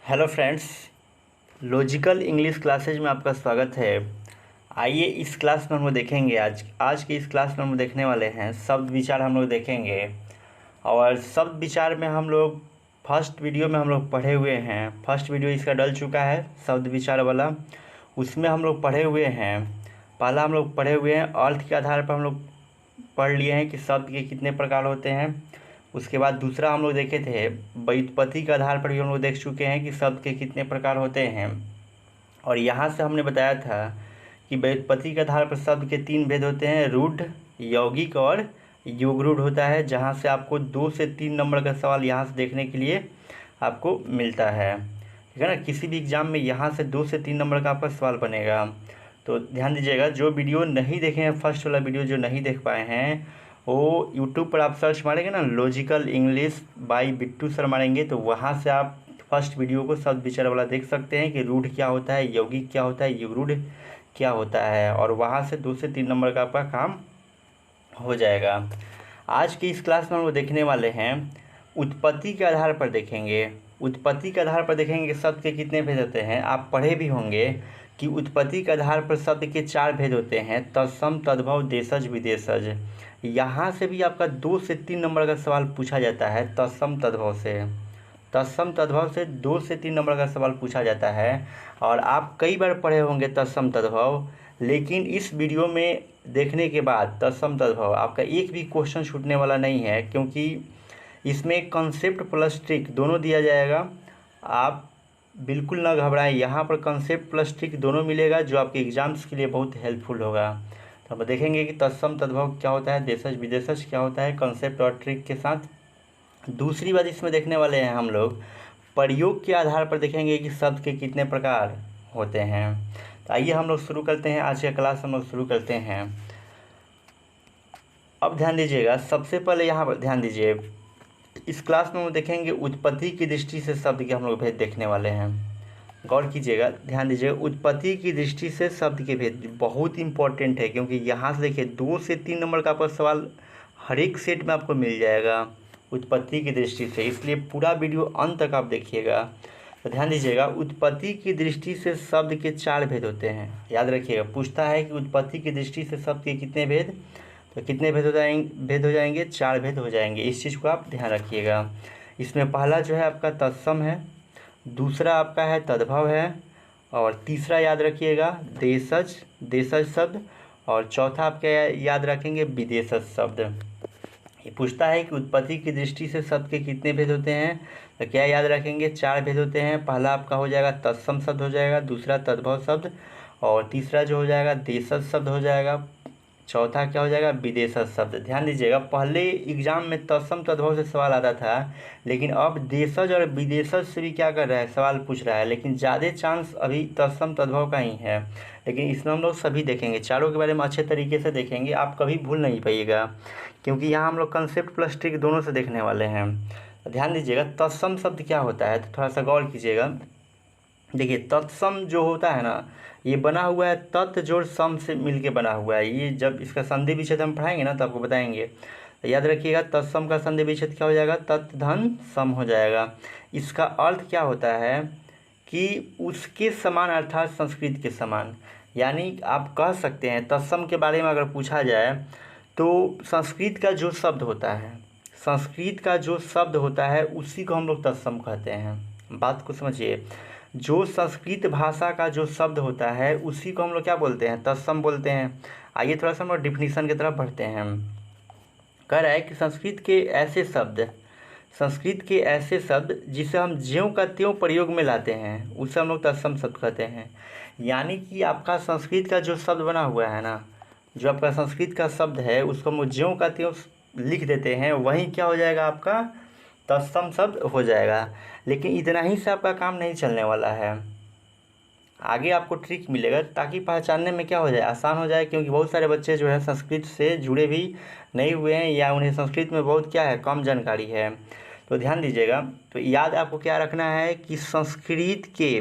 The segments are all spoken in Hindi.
Hello friends, logical English classes में आपका स्वागत है। आइए इस क्लास में हम लोग देखेंगे आज की इस क्लास में हम लोग देखने वाले हैं शब्द विचार हम लोग देखेंगे। और शब्द विचार में हम लोग फर्स्ट वीडियो में हम लोग पढ़े हुए हैं। फर्स्ट वीडियो इसका डल चुका है शब्द विचार वाला, उसमें हम लोग पढ़े हुए हैं। पहला हम लोग पढ़े हुए हैं अर्थ के आधार पर हम लोग पढ़ लिए हैं कि शब्द के कितने प्रकार होते हैं। उसके बाद दूसरा हम लोग देखे थे व्युत्पत्ति के आधार पर भी हम लोग देख चुके हैं कि शब्द के कितने प्रकार होते हैं। और यहाँ से हमने बताया था कि व्युत्पत्ति के आधार पर शब्द के 3 भेद होते हैं, रूढ़, यौगिक और योगरूढ़ होता है। जहाँ से आपको 2 से 3 नंबर का सवाल यहाँ से देखने के लिए आपको मिलता है, ठीक है ना। किसी भी एग्ज़ाम में यहाँ से 2 से 3 नंबर का आपका सवाल बनेगा। तो ध्यान दीजिएगा, जो वीडियो नहीं देखे हैं, फर्स्ट वाला वीडियो जो नहीं देख पाए हैं, वो यूट्यूब पर आप सर्च मारेंगे ना, logical English by Bittu sir मारेंगे, तो वहाँ से आप फर्स्ट वीडियो को शब्द विचार वाला देख सकते हैं कि रूढ़ क्या होता है, यौगिक क्या होता है, योगरूढ़ क्या होता है। और वहाँ से 2 से 3 नंबर का आपका काम हो जाएगा। आज की इस क्लास में हम लोग देखने वाले हैं उत्पत्ति के आधार पर देखेंगे। उत्पत्ति के आधार पर देखेंगे कि शब्द के कितने भेद होते हैं। आप पढ़े भी होंगे कि उत्पत्ति के आधार पर शब्द के 4 भेद होते हैं, तत्सम, तद्भव, देशज, विदेशज। यहाँ से भी आपका 2 से 3 नंबर का सवाल पूछा जाता है तत्सम तद्भव से। तत्सम तद्भव से 2 से 3 नंबर का सवाल पूछा जाता है। और आप कई बार पढ़े होंगे तत्सम तद्भव, लेकिन इस वीडियो में देखने के बाद तत्सम तद्भव आपका एक भी क्वेश्चन छूटने वाला नहीं है, क्योंकि इसमें कंसेप्ट प्लस ट्रिक दोनों दिया जाएगा। आप बिल्कुल ना घबराएं, यहाँ पर कंसेप्ट प्लस ट्रिक दोनों मिलेगा, जो आपके एग्जाम्स के लिए बहुत हेल्पफुल होगा। तो अब देखेंगे कि तत्सम तद्भव क्या होता है, देशज विदेशज क्या होता है, कंसेप्ट और ट्रिक के साथ। दूसरी बात इसमें देखने वाले हैं हम लोग प्रयोग के आधार पर देखेंगे कि शब्द के कितने प्रकार होते हैं। तो आइए हम लोग शुरू करते हैं, आज का क्लास हम लोग शुरू करते हैं। अब ध्यान दीजिएगा, सबसे पहले यहाँ पर ध्यान दीजिए, इस क्लास में हम देखेंगे उत्पत्ति की दृष्टि से शब्द के हम लोग भेद देखने वाले हैं। गौर कीजिएगा, ध्यान दीजिएगा, उत्पत्ति की दृष्टि से शब्द के भेद बहुत इंपॉर्टेंट है, क्योंकि यहाँ से देखिए 2 से 3 नंबर का आपका सवाल हर एक सेट में आपको मिल जाएगा उत्पत्ति की दृष्टि से, इसलिए पूरा वीडियो अंत तक आप देखिएगा। तो ध्यान दीजिएगा, उत्पत्ति की दृष्टि से शब्द के 4 भेद होते हैं। याद रखिएगा, पूछता है कि उत्पत्ति की दृष्टि से शब्द के कितने भेद, तो कितने भेद हो जाएंगे 4 भेद हो जाएंगे। इस चीज़ को आप ध्यान रखिएगा। इसमें पहला जो है आपका तत्सम है, दूसरा आपका है तद्भव है, और तीसरा याद रखिएगा देशज शब्द, और चौथा आपका याद रखेंगे विदेशज शब्द। ये पूछता है कि उत्पत्ति की दृष्टि से शब्द के कितने भेद होते हैं, तो क्या याद रखेंगे 4 भेद होते हैं। पहला आपका हो जाएगा तत्सम शब्द हो जाएगा, दूसरा तद्भव शब्द, और तीसरा जो हो जाएगा देशज शब्द हो जाएगा, चौथा क्या हो जाएगा विदेशज शब्द। ध्यान दीजिएगा, पहले एग्जाम में तत्सम तद्भव से सवाल आता था, लेकिन अब देशज और विदेशज से भी क्या कर रहा है, सवाल पूछ रहा है, लेकिन ज़्यादा चांस अभी तत्सम तद्भव का ही है। लेकिन इसमें हम लोग सभी देखेंगे, चारों के बारे में अच्छे तरीके से देखेंगे, आप कभी भूल नहीं पाइएगा, क्योंकि यहाँ हम लोग कंसेप्ट प्लस ट्रिक दोनों से देखने वाले हैं। तो ध्यान दीजिएगा, तत्सम शब्द क्या होता है, तो थोड़ा सा गौर कीजिएगा। देखिए, तत्सम जो होता है ना, ये बना हुआ है तत् जोड़ सम से मिलके बना हुआ है। ये जब इसका संधि विच्छेद हम पढ़ाएंगे ना, तो आपको बताएंगे। तो याद रखिएगा, तत्सम का संधि विच्छेद क्या हो जाएगा, तत् धन सम हो जाएगा। इसका अर्थ क्या होता है कि उसके समान, अर्थात संस्कृत के समान। यानी आप कह सकते हैं तत्सम के बारे में अगर पूछा जाए, तो संस्कृत का जो शब्द होता है, संस्कृत का जो शब्द होता है उसी को हम लोग तत्सम कहते हैं। बात को समझिए, जो संस्कृत भाषा का जो शब्द होता है उसी को हम लोग क्या बोलते हैं, तत्सम बोलते हैं। आइए थोड़ा सा हम लोग डिफिनीसन की तरफ बढ़ते हैं। कह रहा है कि संस्कृत के ऐसे शब्द जिसे हम ज्यों का त्यों प्रयोग में लाते हैं, उसे हम लोग तत्सम शब्द कहते हैं। यानी कि आपका संस्कृत का जो शब्द बना हुआ है ना, जो आपका संस्कृत का शब्द है, उसको हम ज्यों का त्यों लिख देते हैं, वहीं क्या हो जाएगा, आपका तत्सम शब्द हो जाएगा। लेकिन इतना ही से आपका काम नहीं चलने वाला है, आगे आपको ट्रिक मिलेगा, ताकि पहचानने में क्या हो जाए, आसान हो जाए। क्योंकि बहुत सारे बच्चे जो है संस्कृत से जुड़े भी नहीं हुए हैं, या उन्हें संस्कृत में बहुत क्या है, कम जानकारी है। तो ध्यान दीजिएगा, तो याद आपको क्या रखना है कि संस्कृत के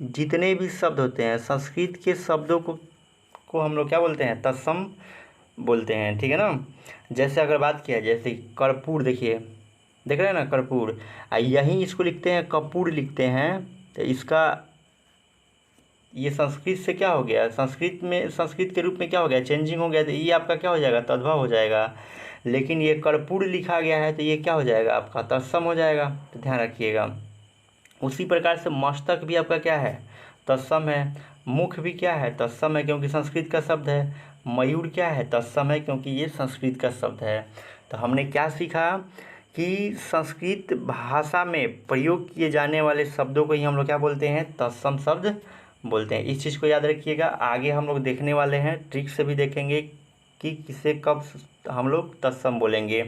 जितने भी शब्द होते हैं, संस्कृत के शब्दों को हम लोग क्या बोलते हैं, तत्सम बोलते हैं, ठीक है ना। जैसे अगर बात किया, जैसे कर्पूर, देखिए देख रहे हैं ना, कर्पूर, यहीं इसको लिखते हैं कपूर लिखते हैं, तो इसका ये संस्कृत से क्या हो गया, संस्कृत के रूप में क्या हो गया, चेंजिंग हो गया, तो ये आपका क्या हो जाएगा, तद्भव हो जाएगा। लेकिन ये कर्पूर लिखा गया है तो ये क्या हो जाएगा, आपका तत्सम हो जाएगा, तो ध्यान रखिएगा। उसी प्रकार से मस्तक भी आपका क्या है, तत्सम है। मुख भी क्या है, तत्सम है, क्योंकि संस्कृत का शब्द है। मयूर क्या है, तत्सम है, क्योंकि ये संस्कृत का शब्द है। तो हमने क्या सीखा कि संस्कृत भाषा में प्रयोग किए जाने वाले शब्दों को ही हम लोग क्या बोलते हैं, तत्सम शब्द बोलते हैं। इस चीज़ को याद रखिएगा। आगे हम लोग देखने वाले हैं, ट्रिक से भी देखेंगे कि किसे कब हम लोग तत्सम बोलेंगे,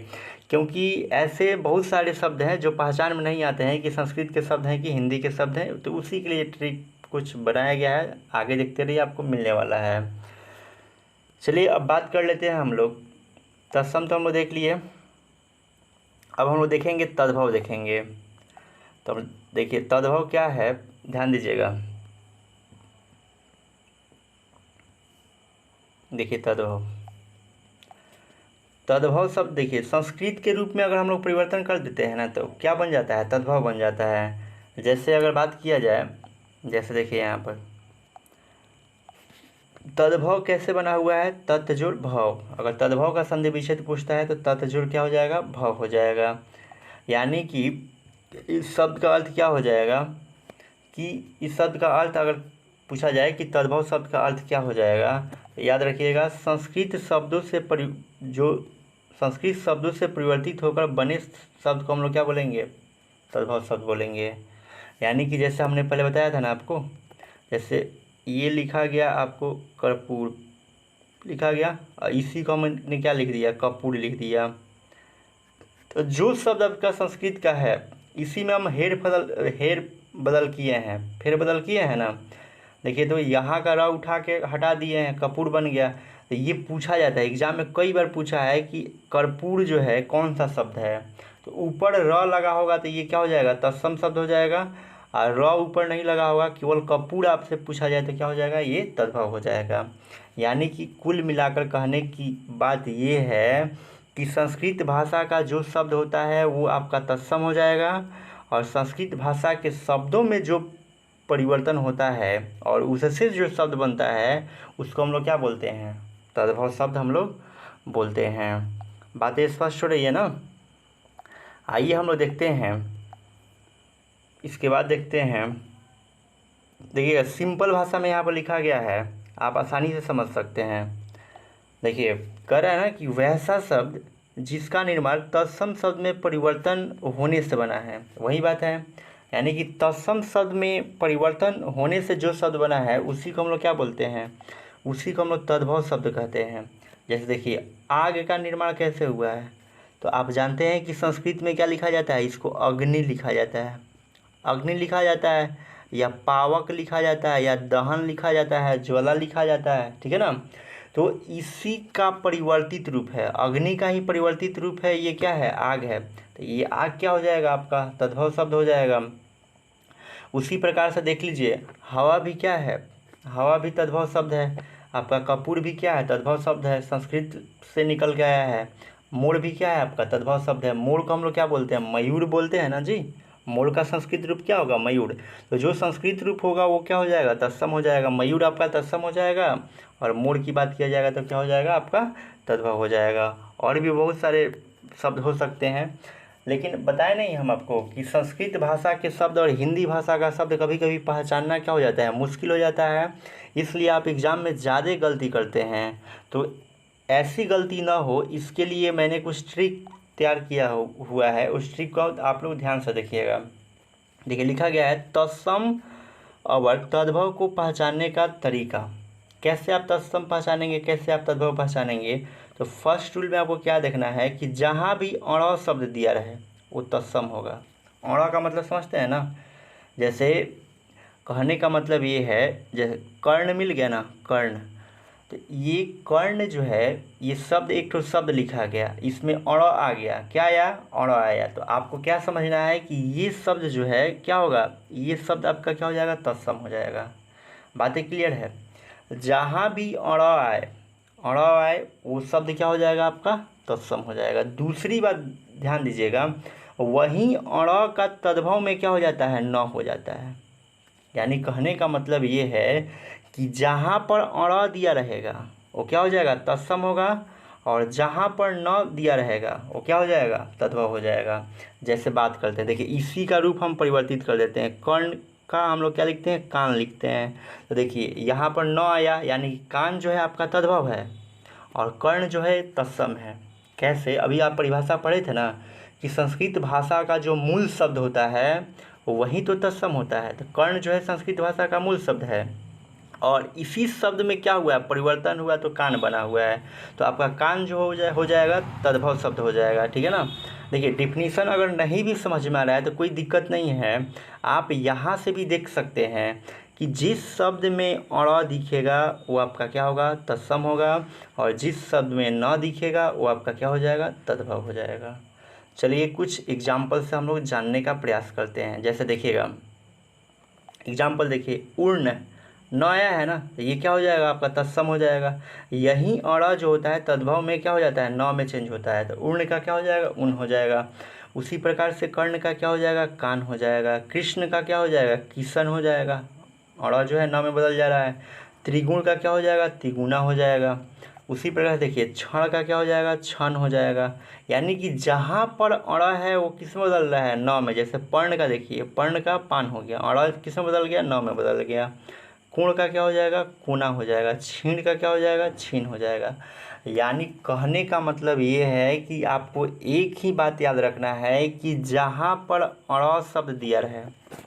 क्योंकि ऐसे बहुत सारे शब्द हैं जो पहचान में नहीं आते हैं कि संस्कृत के शब्द हैं कि हिंदी के शब्द हैं। तो उसी के लिए ट्रिक कुछ बनाया गया है, आगे देखते रहिए, आपको मिलने वाला है। चलिए अब बात कर लेते हैं हम लोग। तत्सम तो हम लोग देख लिए, अब हम लोग देखेंगे तद्भव देखेंगे। तो देखिए तद्भव क्या है, ध्यान दीजिएगा। देखिए तद्भव शब्द देखिए संस्कृत के रूप में अगर हम लोग परिवर्तन कर देते हैं ना तो क्या बन जाता है, तद्भव बन जाता है। जैसे अगर बात किया जाए, जैसे देखिए यहाँ पर तद्भव कैसे बना हुआ है, तत्जुड़ भव। अगर तद्भव का संधि विच्छेद पूछता है तो तत्जुड़ क्या हो जाएगा, भव हो जाएगा। यानी कि इस शब्द का अर्थ क्या हो जाएगा, कि इस शब्द का अर्थ अगर पूछा जाए कि तद्भव शब्द का अर्थ क्या हो जाएगा, तो याद रखिएगा संस्कृत शब्दों से परिवर्तित होकर बने शब्द को हम लोग क्या बोलेंगे, तद्भव शब्द बोलेंगे। यानी कि जैसे हमने पहले बताया था ना आपको, जैसे ये लिखा गया आपको कर्पूर लिखा गया, और इसी को हमने क्या लिख दिया, कपूर लिख दिया। तो जो शब्द आपका संस्कृत का है इसी में हम फेरबदल किए हैं ना। देखिए तो यहाँ का र उठा के हटा दिए हैं, कपूर बन गया। तो ये पूछा जाता है एग्जाम में, कई बार पूछा है कि कर्पूर जो है कौन सा शब्द है। तो ऊपर र लगा होगा तो ये क्या हो जाएगा, तत्सम शब्द हो जाएगा। और र ऊपर नहीं लगा होगा, केवल कपूर आपसे पूछा जाए तो क्या हो जाएगा, ये तद्भव हो जाएगा। यानी कि कुल मिलाकर कहने की बात ये है कि संस्कृत भाषा का जो शब्द होता है वो आपका तत्सम हो जाएगा, और संस्कृत भाषा के शब्दों में जो परिवर्तन होता है और उससे जो शब्द बनता है उसको हम लोग क्या बोलते हैं, तद्भव शब्द हम लोग बोलते हैं। बातें स्पष्ट हो रही है ना। आइए हम लोग देखते हैं, इसके बाद देखते हैं। देखिएगा सिंपल भाषा में यहाँ पर लिखा गया है, आप आसानी से समझ सकते हैं। देखिए कह रहा है ना कि वैसा शब्द जिसका निर्माण तत्सम शब्द में परिवर्तन होने से बना है, वही बात है। यानी कि तत्सम शब्द में परिवर्तन होने से जो शब्द बना है उसी को हम लोग क्या बोलते हैं, उसी को हम लोग तद्भव शब्द कहते हैं। जैसे देखिए आग का निर्माण कैसे हुआ है, तो आप जानते हैं कि संस्कृत में क्या लिखा जाता है, इसको अग्नि लिखा जाता है। अग्नि लिखा जाता है, या पावक लिखा जाता है, या दहन लिखा जाता है, ज्वाला लिखा जाता है, ठीक है ना। तो इसी का परिवर्तित रूप है, अग्नि का ही परिवर्तित रूप है, ये क्या है, आग है। तो ये आग क्या हो जाएगा, आपका तद्भव शब्द हो जाएगा। उसी प्रकार से देख लीजिए हवा भी क्या है, हवा भी तद्भव शब्द है। आपका कपूर भी क्या है, तद्भव शब्द है, संस्कृत से निकल के आया है। मोर भी क्या है, आपका तद्भव शब्द है। मोर को हम लोग क्या बोलते हैं, मयूर बोलते हैं ना जी। मोर का संस्कृत रूप क्या होगा, मयूर। तो जो संस्कृत रूप होगा वो क्या हो जाएगा, तत्सम हो जाएगा। मयूर आपका तत्सम हो जाएगा, और मोर की बात किया जाएगा तो क्या हो जाएगा, आपका तद्भव हो जाएगा। और भी बहुत सारे शब्द हो सकते हैं, लेकिन बताए नहीं हम आपको कि संस्कृत भाषा के शब्द और हिंदी भाषा का शब्द कभी कभी पहचानना क्या हो जाता है, मुश्किल हो जाता है। इसलिए आप एग्ज़ाम में ज़्यादा गलती करते हैं। तो ऐसी गलती ना हो इसके लिए मैंने कुछ ट्रिक तैयार किया हुआ है, उस ट्रिक को आप लोग ध्यान से देखिएगा। देखिए लिखा गया है तत्सम और तद्भव को पहचानने का तरीका। कैसे आप तत्सम पहचानेंगे, कैसे आप तद्भव पहचानेंगे। तो फर्स्ट रूल में आपको क्या देखना है कि जहाँ भी अण शब्द दिया रहे वो तत्सम होगा। अण का मतलब समझते हैं ना, जैसे कहने का मतलब ये है, जैसे कर्ण मिल गया ना, कर्ण। तो ये कर्ण जो है ये शब्द एक तो शब्द लिखा गया, इसमें अण आ गया, क्या आया, अण आया। तो आपको क्या समझना है कि ये शब्द जो है क्या होगा, ये शब्द आपका क्या हो जाएगा, तत्सम हो जाएगा। बातें क्लियर है। जहाँ भी अण आए वो शब्द क्या हो जाएगा, आपका तत्सम हो जाएगा। दूसरी बात ध्यान दीजिएगा, वहीं अण का तद्भव में क्या हो जाता है, न हो जाता है। यानी कहने का मतलब ये है कि जहाँ पर अण दिया रहेगा वो क्या हो जाएगा, तत्सम होगा, और जहाँ पर न दिया रहेगा वो क्या हो जाएगा, तद्भव हो जाएगा। जैसे बात करते हैं, देखिए इसी का रूप हम परिवर्तित कर देते हैं, कर्ण का हम लोग क्या लिखते हैं, कान लिखते हैं। तो देखिए यहाँ पर न आया, यानी कान जो है आपका तद्भव है और कर्ण जो है तत्सम है। कैसे, अभी आप परिभाषा पढ़े थे ना कि संस्कृत भाषा का जो मूल शब्द होता है वही तो तत्सम होता है। तो कर्ण जो है संस्कृत भाषा का मूल शब्द है और इसी शब्द में क्या हुआ है, परिवर्तन हुआ तो कान बना हुआ है। तो आपका कान जो हो जाएगा तद्भव शब्द हो जाएगा, ठीक है ना। देखिए डिफिनीसन अगर नहीं भी समझ में आ रहा है तो कोई दिक्कत नहीं है, आप यहाँ से भी देख सकते हैं कि जिस शब्द में अण दिखेगा वो आपका क्या होगा, तत्सम होगा, और जिस शब्द में न दिखेगा वो आपका क्या हो जाएगा, तद्भव हो जाएगा। चलिए कुछ एग्जाम्पल से हम लोग जानने का प्रयास करते हैं। जैसे देखिएगा एग्जाम्पल देखिए, उर्ण न आया है ना, तो ये क्या हो जाएगा, आपका तत्सम हो जाएगा। यही अण जो होता है तद्भव में क्या हो जाता है, न में चेंज होता है, तो उर्ण का क्या हो जाएगा, उन हो जाएगा। उसी प्रकार से कर्ण का क्या हो जाएगा, कान हो जाएगा। कृष्ण का क्या हो जाएगा, किशन हो जाएगा, अण जो है न में बदल जा रहा है। त्रिगुण का क्या हो जाएगा, त्रिगुणा हो जाएगा। उसी प्रकार देखिए क्षण का क्या हो जाएगा, क्षण हो जाएगा। यानी कि जहाँ पर अण है वो किस में बदल रहा है, न में। जैसे पर्ण का देखिए, पर्ण का पान हो गया, अण किस में बदल गया, न में बदल गया। कुण का क्या हो जाएगा, कुना हो जाएगा। छीण का क्या हो जाएगा, छीन हो जाएगा। यानी कहने का मतलब ये है कि आपको एक ही बात याद रखना है कि जहाँ पर अण शब्द दिया रहे,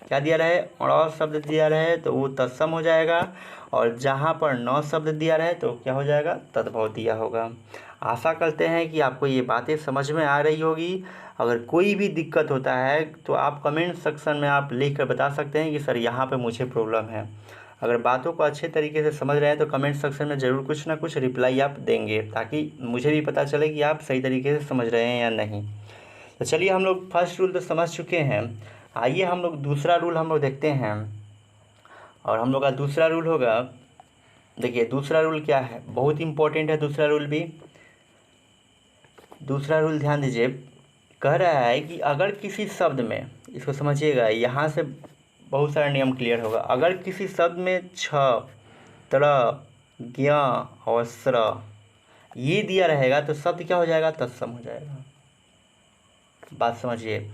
क्या दिया रहे, अण शब्द दिया रहे तो वो तत्सम हो जाएगा, और जहाँ पर न शब्द दिया रहे तो क्या हो जाएगा, तद्भव दिया होगा। आशा करते हैं कि आपको ये बातें समझ में आ रही होगी। अगर कोई भी दिक्कत होता है तो आप कमेंट सेक्शन में आप लिख कर बता सकते हैं कि सर यहाँ पे मुझे प्रॉब्लम है। अगर बातों को अच्छे तरीके से समझ रहे हैं तो कमेंट सेक्शन में ज़रूर कुछ ना कुछ रिप्लाई आप देंगे, ताकि मुझे भी पता चले कि आप सही तरीके से समझ रहे हैं या नहीं। तो चलिए हम लोग फर्स्ट रूल तो समझ चुके हैं, आइए हम लोग दूसरा रूल हम लोग देखते हैं। और हम लोग का दूसरा रूल होगा, देखिए दूसरा रूल क्या है, बहुत इंपॉर्टेंट है दूसरा रूल भी। दूसरा रूल ध्यान दीजिए, कह रहा है कि अगर किसी शब्द में, इसको समझिएगा, यहाँ से बहुत सारा नियम क्लियर होगा। अगर किसी शब्द में छ, त्र, ज्ञ और स्र ये दिया रहेगा तो शब्द क्या हो जाएगा, तत्सम हो जाएगा। बात समझिए,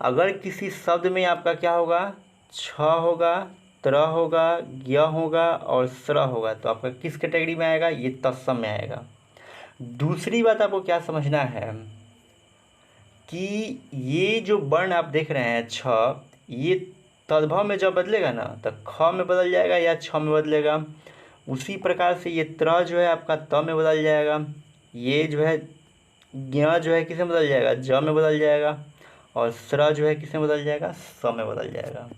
अगर किसी शब्द में आपका क्या होगा, छ होगा, त्र होगा, ज्ञ होगा और स्र होगा तो आपका किस कैटेगरी में आएगा, ये तत्सम में आएगा। दूसरी बात आपको क्या समझना है कि ये जो वर्ण आप देख रहे हैं छ, ये तद्भव में जब बदलेगा ना तो ख में बदल जाएगा या छ में बदलेगा। उसी प्रकार से ये त्र जो है आपका त में बदल जाएगा, ये जो है ज्ञ जो है किस में बदल जाएगा, ज में बदल जाएगा, और स्र जो है किस में बदल जाएगा, स में बदल जाएगा।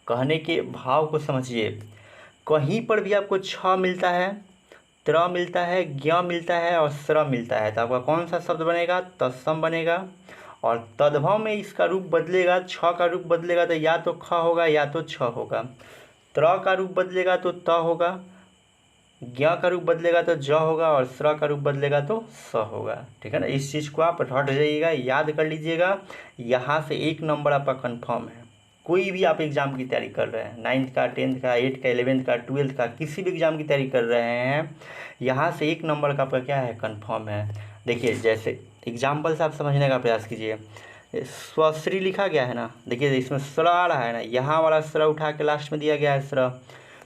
कहने के भाव को समझिए, कहीं पर भी आपको छ मिलता है, त्र मिलता है, ज्ञ मिलता है और स्र मिलता है तो आपका कौन सा शब्द बनेगा, तत्सम बनेगा। और तद्भव में इसका रूप बदलेगा, छ का रूप बदलेगा तो या तो ख होगा या तो छ होगा। त्र का रूप बदलेगा तो त होगा, ज्ञ का रूप बदलेगा तो ज होगा, और स्र का रूप बदलेगा तो स होगा। ठीक है ना, इस चीज़ को आप हट जाइएगा, याद कर लीजिएगा। यहाँ से 1 नंबर आपका कन्फर्म है। कोई भी आप एग्ज़ाम की तैयारी कर रहे हैं, 9th का, 10th का, 8th का, 11th का, 12th का, किसी भी एग्ज़ाम की तैयारी कर रहे हैं, यहाँ से 1 नंबर का आपका क्या है, कन्फर्म है। देखिए जैसे एग्जाम्पल से आप समझने का प्रयास कीजिए, स्वश्री लिखा गया है ना, देखिए इसमें स्र आ रहा है ना, यहाँ वाला स्र उठा के लास्ट में दिया गया है स्र,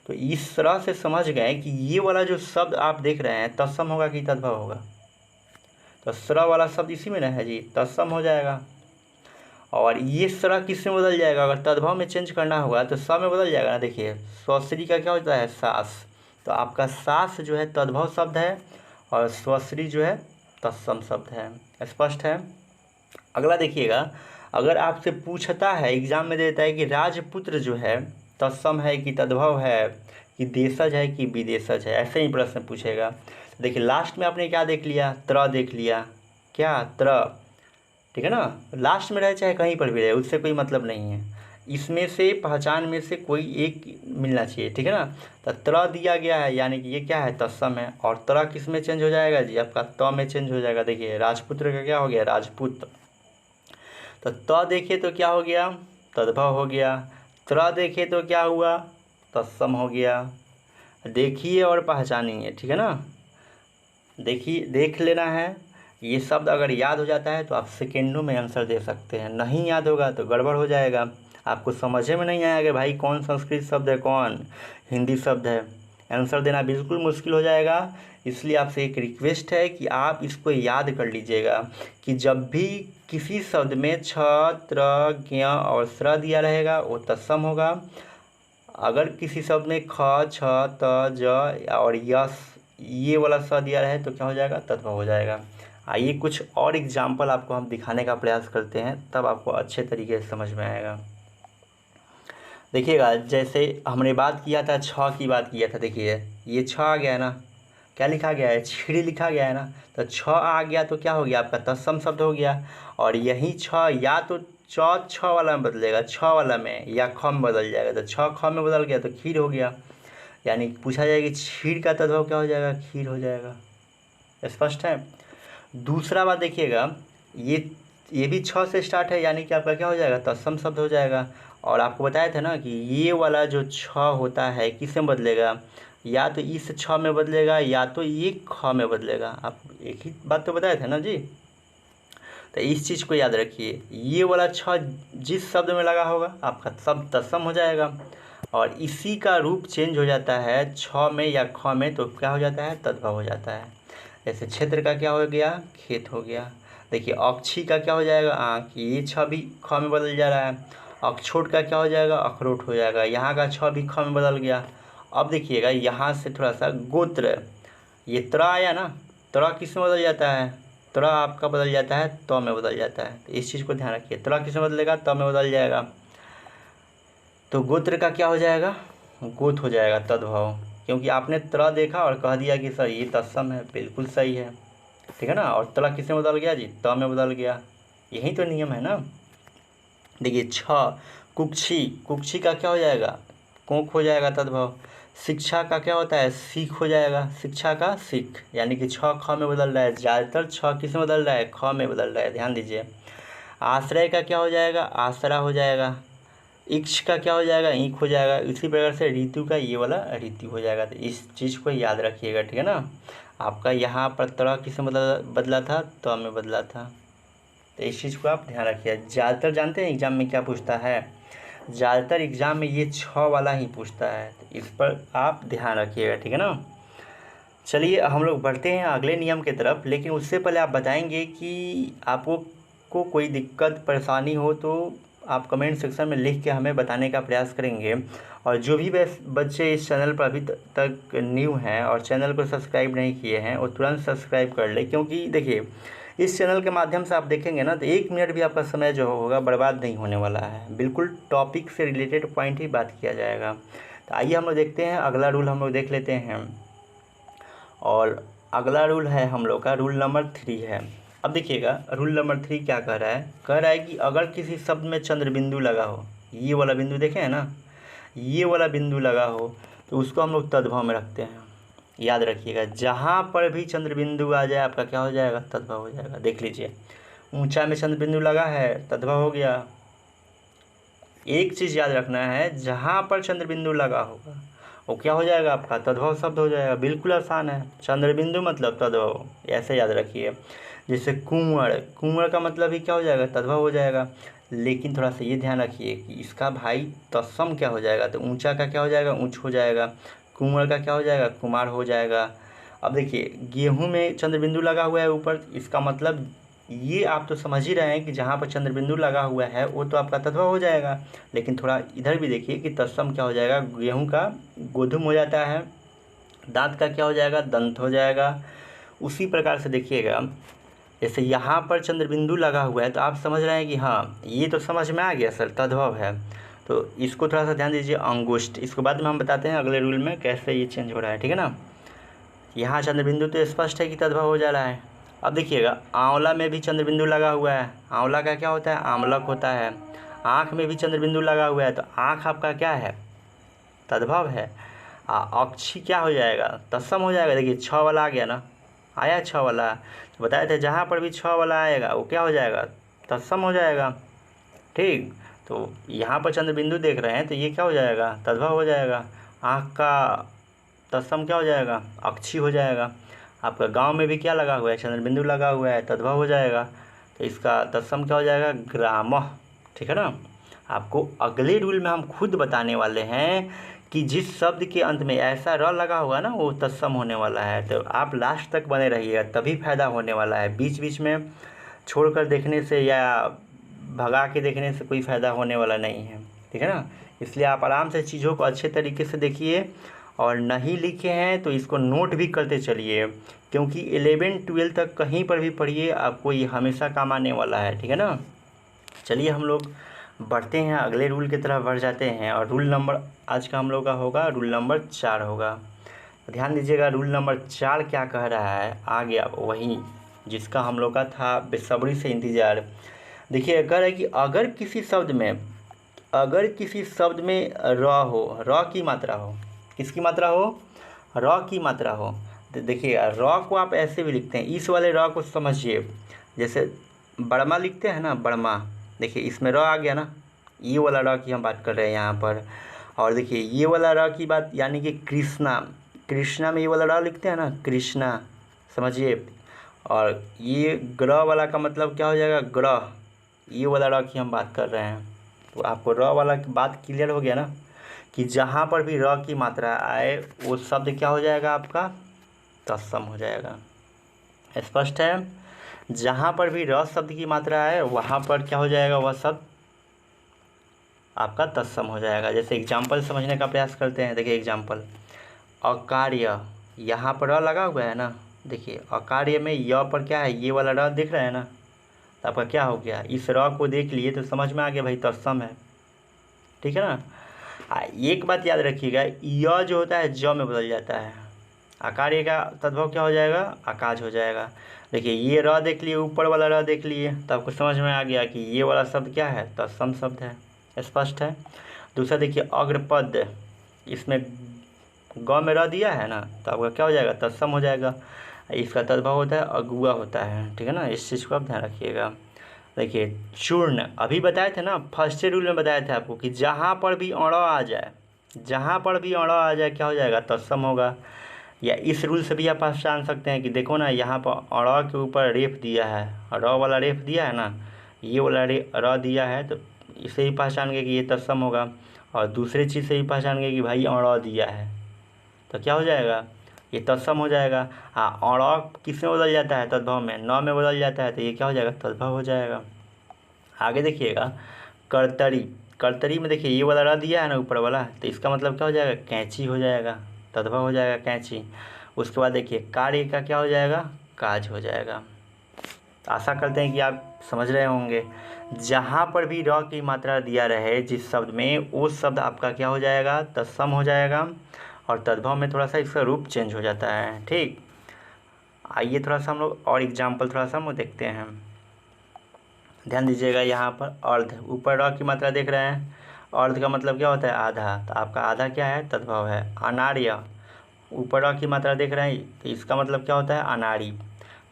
तो इस स्र से समझ गए कि ये वाला जो शब्द आप देख रहे हैं तत्सम होगा कि तद्भव होगा। तो स्र वाला शब्द इसी में ना है जी, तत्सम हो जाएगा। और ये स्र किस में बदल जाएगा, अगर तद्भव में चेंज करना होगा तो स में बदल जाएगा ना। देखिए स्वश्री का क्या होता है, सास, तो आपका सास जो है तद्भव शब्द है और स्वश्री जो है तत्सम शब्द है। स्पष्ट है। अगला देखिएगा, अगर आपसे पूछता है, एग्जाम में देता है कि राजपुत्र जो है तत्सम है कि तद्भव है, कि देशज है कि विदेशज है, ऐसे ही प्रश्न पूछेगा। देखिए लास्ट में आपने क्या देख लिया, त्र देख लिया, क्या त्र, ठीक है ना। लास्ट में रहे चाहे कहीं पर भी रहे उससे कोई मतलब नहीं है, इसमें से पहचान में से कोई एक मिलना चाहिए, ठीक है ना। तो त्र दिया गया है यानी कि ये क्या है, तत्सम है। और त्र किस में चेंज हो जाएगा जी, आपका त में चेंज हो जाएगा। देखिए राजपुत्र का क्या हो गया, राजपूत। तो त देखिए तो क्या हो गया, तद्भव हो गया। त्र देखे तो क्या हुआ, तत्सम हो गया। देखिए और पहचानिए, ठीक है ना। देखिए, देख लेना है। ये शब्द अगर याद हो जाता है तो आप सेकेंडों में आंसर दे सकते हैं, नहीं याद होगा तो गड़बड़ हो जाएगा, आपको समझ में नहीं आएगा भाई कौन संस्कृत शब्द है कौन हिंदी शब्द है, आंसर देना बिल्कुल मुश्किल हो जाएगा। इसलिए आपसे एक रिक्वेस्ट है कि आप इसको याद कर लीजिएगा कि जब भी किसी शब्द में छ, त्र, ज्ञ और स्र दिया रहेगा वो तत्सम होगा। अगर किसी शब्द में ख, छ, त, ज और यस ये वाला स दिया रहे तो क्या हो जाएगा, तत्व हो जाएगा। आइए कुछ और एग्जाम्पल आपको हम दिखाने का प्रयास करते हैं, तब आपको अच्छे तरीके से समझ में आएगा। देखिएगा, जैसे हमने बात किया था छ की बात किया था, देखिए ये छ आ गया है ना, क्या लिखा गया है, छिड़ी लिखा गया है ना, तो छ आ गया तो क्या हो गया आपका तत्सम शब्द हो गया। और यही छ या तो छ वाला में बदलेगा, छ वाला में, या ख में बदल जाएगा, तो छ ख में बदल गया तो खीर हो गया। यानी पूछा जाएगा कि क्षीर का तद्भव क्या हो जाएगा, खीर हो जाएगा। स्पष्ट है। दूसरा बात देखिएगा, ये भी छ से स्टार्ट है, यानी कि आपका क्या हो जाएगा, तत्सम शब्द हो जाएगा। और आपको बताया था ना कि ये वाला जो छ होता है किस में बदलेगा, या तो इस छ में बदलेगा या तो ये ख में बदलेगा। आप एक ही बात तो बताए थे ना जी। तो इस चीज़ को याद रखिए, ये वाला छ जिस शब्द में लगा होगा आपका शब्द तत्सम हो जाएगा, और इसी का रूप चेंज हो जाता है छ में या ख में तो क्या हो जाता है, तद्भव हो जाता है। जैसे क्षेत्र का क्या हो गया, खेत हो गया। देखिए अक्षी का क्या हो जाएगा, आँख, ये छ भी ख में बदल जा रहा है। अखछोट का क्या हो जाएगा, अखरोट हो जाएगा। यहाँ का छ भी ख में बदल गया। अब देखिएगा यहाँ से थोड़ा सा गोत्र, ये त्र आया ना, त्र किस में बदल जाता है, त्र आपका बदल जाता है त में बदल जाता है। तो इस चीज़ को ध्यान रखिए, त्र किस में बदलेगा, त में बदल जाएगा। तो गोत्र का क्या हो जाएगा, गोत हो जाएगा तद्भव, क्योंकि आपने त्र देखा और कह दिया कि सर ये तत्सम है, बिल्कुल सही है, ठीक है ना। और त्र किस में बदल गया जी, त में बदल गया, यही तो नियम है ना। देखिए छ कुक्षी, कुक्षी का क्या हो जाएगा, कोंक हो जाएगा तद्भव। शिक्षा का क्या होता है, सीख हो जाएगा, शिक्षा का सीख, यानी कि छ ख में बदल रहा है। ज़्यादातर छ किस में बदल रहा है, ख में बदल रहा है, ध्यान दीजिए। आश्रय का क्या हो जाएगा, आसरा हो जाएगा। इक्ष का क्या हो जाएगा, ईख हो जाएगा। इसी प्रकार से ऋतु का ये वाला ऋतु हो जाएगा। तो इस चीज़ को याद रखिएगा, ठीक है ना। आपका यहाँ पर तरह किस में बदला था, तो में बदला था। तो इस चीज़ को आप ध्यान रखिए। ज़्यादातर जानते हैं एग्जाम में क्या पूछता है, ज़्यादातर एग्जाम में ये छ वाला ही पूछता है, तो इस पर आप ध्यान रखिएगा, ठीक है ना। चलिए हम लोग बढ़ते हैं अगले नियम की तरफ, लेकिन उससे पहले आप बताएंगे कि आपको कोई दिक्कत परेशानी हो तो आप कमेंट सेक्शन में लिख के हमें बताने का प्रयास करेंगे। और जो भी बच्चे इस चैनल पर अभी तक न्यू हैं और चैनल को सब्सक्राइब नहीं किए हैं वो तुरंत सब्सक्राइब कर ले, क्योंकि देखिए इस चैनल के माध्यम से आप देखेंगे ना तो 1 मिनट भी आपका समय जो होगा बर्बाद नहीं होने वाला है। बिल्कुल टॉपिक से रिलेटेड पॉइंट ही बात किया जाएगा। तो आइए हम लोग देखते हैं अगला रूल, हम लोग देख लेते हैं। और अगला रूल है हम लोग का रूल नंबर 3 है। अब देखिएगा रूल नंबर 3 क्या कह रहा है कि अगर किसी शब्द में चंद्र बिंदु लगा हो, ये वाला बिंदु देखे हैं ना, ये वाला बिंदु लगा हो तो उसको हम लोग तद्भव में रखते हैं। याद रखिएगा, जहाँ पर भी चंद्र बिंदु आ जाए आपका क्या हो जाएगा, तद्भव हो जाएगा। देख लीजिए, ऊंचा में चंद्र बिंदु लगा है, तद्भव हो गया। एक चीज़ याद रखना है, जहाँ पर चंद्र बिंदु लगा होगा वो क्या हो जाएगा, आपका तद्भव शब्द हो जाएगा। बिल्कुल आसान है, चंद्र बिंदु मतलब तद्भव, ऐसे याद रखिए। जैसे कुंवर, कुंवर का मतलब ही क्या हो जाएगा, तद्भव हो जाएगा। लेकिन थोड़ा सा ये ध्यान रखिए कि इसका भाई तत्सम क्या हो जाएगा, तो ऊंचा का क्या हो जाएगा, ऊंच हो जाएगा। कुंवर का क्या हो जाएगा, कुमार हो जाएगा। अब देखिए गेहूँ में चंद्र बिंदु लगा हुआ है ऊपर, इसका मतलब ये आप तो समझ ही रहे हैं कि जहाँ पर चंद्र बिंदु लगा हुआ है वो तो आपका तद्भव हो जाएगा। लेकिन थोड़ा इधर भी देखिए कि तत्सम क्या हो जाएगा, गेहूँ का गोधूम हो जाता है, दांत का क्या हो जाएगा, दंत हो जाएगा। उसी प्रकार से देखिएगा, जैसे यहाँ पर चंद्र बिंदु लगा हुआ है तो आप समझ रहे हैं कि हाँ ये तो समझ में आ गया सर, तद्भव है। तो इसको थोड़ा सा ध्यान दीजिए। अंगुष्ठ, इसको बाद में हम बताते हैं अगले रूल में कैसे ये चेंज हो रहा है, ठीक है ना। यहाँ चंद्र बिंदु तो स्पष्ट है कि तद्भव हो जा रहा है। अब देखिएगा आंवला में भी चंद्र बिंदु लगा हुआ है, आंवला का क्या होता है, आंवलक होता है। आँख में भी चंद्र बिंदु लगा हुआ है तो आँख आपका क्या है, तद्भव है। अक्षी क्या हो जाएगा, तत्सम हो जाएगा। देखिए छ वाला आ गया ना, आया छ वाला, तो बताए थे जहाँ पर भी छ वाला आएगा वो क्या हो जाएगा, तत्सम हो जाएगा। ठीक, तो यहाँ पर चंद्र बिंदु देख रहे हैं तो ये क्या हो जाएगा, तद्भव हो जाएगा। आँख का तत्सम क्या हो जाएगा, अक्षी हो जाएगा। आपका गांव में भी क्या लगा हुआ है, चंद्र बिंदु लगा हुआ है, तद्भव हो जाएगा। तो इसका तत्सम क्या हो जाएगा, ग्रामः। ठीक है ना। आपको अगले रूल में हम खुद बताने वाले हैं कि जिस शब्द के अंत में ऐसा र लगा होगा ना वो तत्सम होने वाला है। तो आप लास्ट तक बने रहिएगा, तभी फायदा होने वाला है। बीच बीच में छोड़कर देखने से या भगा के देखने से कोई फ़ायदा होने वाला नहीं है। ठीक है ना। इसलिए आप आराम से चीज़ों को अच्छे तरीके से देखिए, और नहीं लिखे हैं तो इसको नोट भी करते चलिए, क्योंकि 11-12 तक कहीं पर भी पढ़िए आपको ये हमेशा काम आने वाला है। ठीक है ना। चलिए हम लोग बढ़ते हैं, अगले रूल की तरफ बढ़ जाते हैं। और रूल नंबर आज का हम लोग का होगा रूल नंबर 4 होगा। ध्यान दीजिएगा, रूल नंबर 4 क्या कह रहा है, आ गया वही जिसका हम लोग का था बेसब्री से इंतज़ार। देखिए अगर है कि अगर किसी शब्द में र हो, र की मात्रा हो, किसकी मात्रा हो, र की मात्रा हो। तो देखिए र को आप ऐसे भी लिखते हैं, इस वाले र को समझिए, जैसे बड़मा लिखते हैं ना, बड़मा। देखिए इसमें र आ गया ना, ये वाला र की हम बात कर रहे हैं यहाँ पर। और देखिए ये वाला र की बात, यानी कि कृष्णा, कृष्णा में ये वाला र लिखते हैं ना, कृष्णा, समझिए। और ये ग्रह वाला का मतलब क्या हो जाएगा, ग्रह, ये वाला र की हम बात कर रहे हैं। तो आपको र वाला बात क्लियर हो गया ना, कि जहाँ पर भी र की मात्रा आए वो शब्द क्या हो जाएगा, आपका तत्सम हो जाएगा। स्पष्ट है। जहाँ पर भी र शब्द की मात्रा आए वहाँ पर क्या हो जाएगा, वह शब्द आपका तत्सम हो जाएगा। जैसे एग्जाम्पल समझने का प्रयास करते हैं। देखिए एग्जाम्पल, अकार्य, यहाँ पर र लगा हुआ है ना। देखिए अकार्य में य पर क्या है, ये वाला र दिख रहा है ना, तो आपका क्या हो गया, इस र को देख लिए तो समझ में आ गया भाई तत्सम है। ठीक है ना। एक बात याद रखिएगा, य जो होता है ज में बदल जाता है। आकार्य का तद्भव क्या हो जाएगा, आकाज हो जाएगा। देखिए ये र देख लिए, ऊपर वाला र देख लिए, तो आपको समझ में आ गया कि ये वाला शब्द क्या है, तत्सम शब्द है। स्पष्ट है। दूसरा देखिए अग्रपद, इसमें ग में र दिया है ना, तो आपका क्या हो जाएगा, तत्सम हो जाएगा। इसका तद्भव होता है अगुआ होता है। ठीक है ना, इस चीज़ को आप ध्यान रखिएगा। देखिए चूर्ण, अभी बताए थे ना, फर्स्ट रूल में बताए थे आपको कि जहाँ पर भी अड़ आ जाए, जहाँ पर भी अड़ आ जाए क्या हो जाएगा, तत्सम होगा। या इस रूल से भी आप पहचान सकते हैं कि देखो ना, यहाँ पर अड़ के ऊपर रेफ दिया है, र वाला रेफ दिया है ना, ये वाला र दिया है, तो इसे ही पहचान गए कि ये तत्सम होगा। और दूसरे चीज़ से भी पहचान गए कि भाई अड़ दिया है, तो क्या हो जाएगा, ये तत्सम हो जाएगा। हाँ, अड़ किस में बदल जाता है, तद्भव में, न में बदल जाता है, तो ये क्या हो जाएगा, तद्भव हो जाएगा। आगे देखिएगा कर्तरी, कर्तरी में देखिए ये वाला र दिया है ना ऊपर वाला, तो इसका मतलब क्या हो जाएगा, कैंची हो जाएगा, तद्भव हो जाएगा कैंची। उसके बाद देखिए कार्य का क्या हो जाएगा, काज हो जाएगा। आशा करते हैं कि आप समझ रहे होंगे। जहाँ पर भी र की मात्रा दिया रहे जिस शब्द में, वो शब्द आपका क्या हो जाएगा, तत्सम हो जाएगा। और तद्भव में थोड़ा सा इसका रूप चेंज हो जाता है। ठीक, आइए थोड़ा सा हम लोग और एग्जाम्पल थोड़ा सा हम देखते हैं। ध्यान दीजिएगा, यहाँ पर अर्ध, ऊपर र की मात्रा देख रहे हैं, अर्ध का मतलब क्या होता है, आधा, तो आपका आधा क्या है, तद्भव है। अनार्य, ऊपर र की मात्रा देख रहे हैं, तो इसका मतलब क्या होता है, अनाड़ी,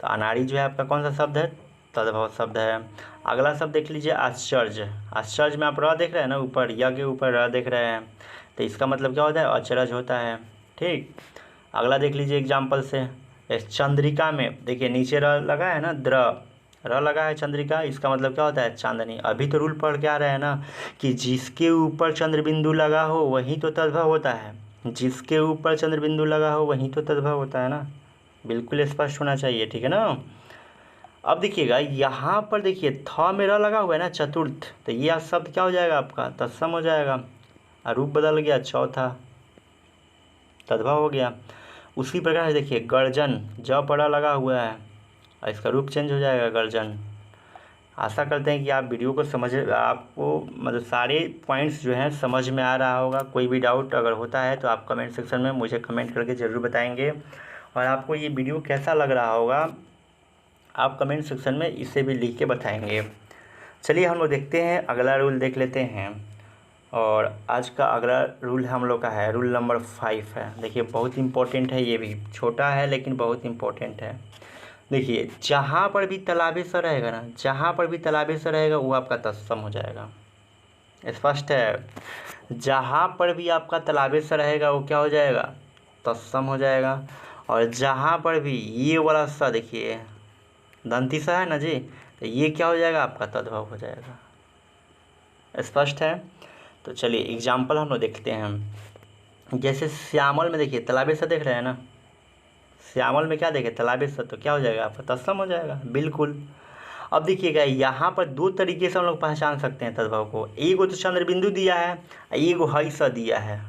तो अनाड़ी जो है आपका कौन सा शब्द है, तद्भव शब्द है। अगला शब्द देख लीजिए आश्चर्य, आश्चर्य में आप र देख रहे हैं ना, ऊपर य के ऊपर र देख रहे हैं, तो इसका मतलब क्या होता है, अचरज होता है। ठीक, अगला देख लीजिए एग्जाम्पल से, चंद्रिका में देखिए नीचे र लगा है ना, र लगा है चंद्रिका, इसका मतलब क्या होता है, चांदनी। अभी तो रूल पढ़ के आ रहे हैं ना कि जिसके ऊपर चंद्र बिंदु लगा हो वही तो तद्भव होता है, जिसके ऊपर चंद्र बिंदु लगा हो वही तो तद्भव होता है ना, बिल्कुल स्पष्ट होना चाहिए। ठीक है ना। अब देखिएगा यहाँ पर देखिए थ में र लगा हुआ है ना, चतुर्थ, तो यह शब्द क्या हो जाएगा, आपका तत्सम हो जाएगा। रूप बदल गया, चौथा, तद्भव हो गया। उसी प्रकार से देखिए गर्जन, ज पर र लगा हुआ है और इसका रूप चेंज हो जाएगा, गर्जन। आशा करते हैं कि आप वीडियो को आपको मतलब सारे पॉइंट्स जो हैं समझ में आ रहा होगा। कोई भी डाउट अगर होता है तो आप कमेंट सेक्शन में मुझे कमेंट करके ज़रूर बताएंगे। और आपको ये वीडियो कैसा लग रहा होगा आप कमेंट सेक्शन में इसे भी लिख के बताएंगे। चलिए हम लोग देखते हैं, अगला रूल देख लेते हैं। और आज का अगला रूल हम लोग का है रूल नंबर 5 है। देखिए बहुत इम्पोर्टेंट है, ये भी छोटा है लेकिन बहुत इम्पोर्टेंट है। देखिए जहाँ पर भी तलाबे स रहेगा ना, जहाँ पर भी तलाबे स रहेगा वो आपका तत्सम हो जाएगा। स्पष्ट है। जहाँ पर भी आपका तालाबे सा रहेगा वो क्या हो जाएगा, तत्सम हो जाएगा। और जहाँ पर भी ये वाला सा देखिए दंती सा है ना जी, तो ये क्या हो जाएगा, आपका तद्भव हो जाएगा। स्पष्ट है। तो चलिए एग्जाम्पल हम लोग देखते हैं। जैसे श्यामल में देखिए तालाबे सा देख रहे हैं ना, श्यामल में क्या देखे तालाबे सा, तो क्या हो जाएगा, आपका तत्सम हो जाएगा बिल्कुल। अब देखिएगा यहाँ पर दो तरीके से हम लोग पहचान सकते हैं तद्भव को। एक तो चंद्र बिंदु दिया है, एक हई सा दिया है,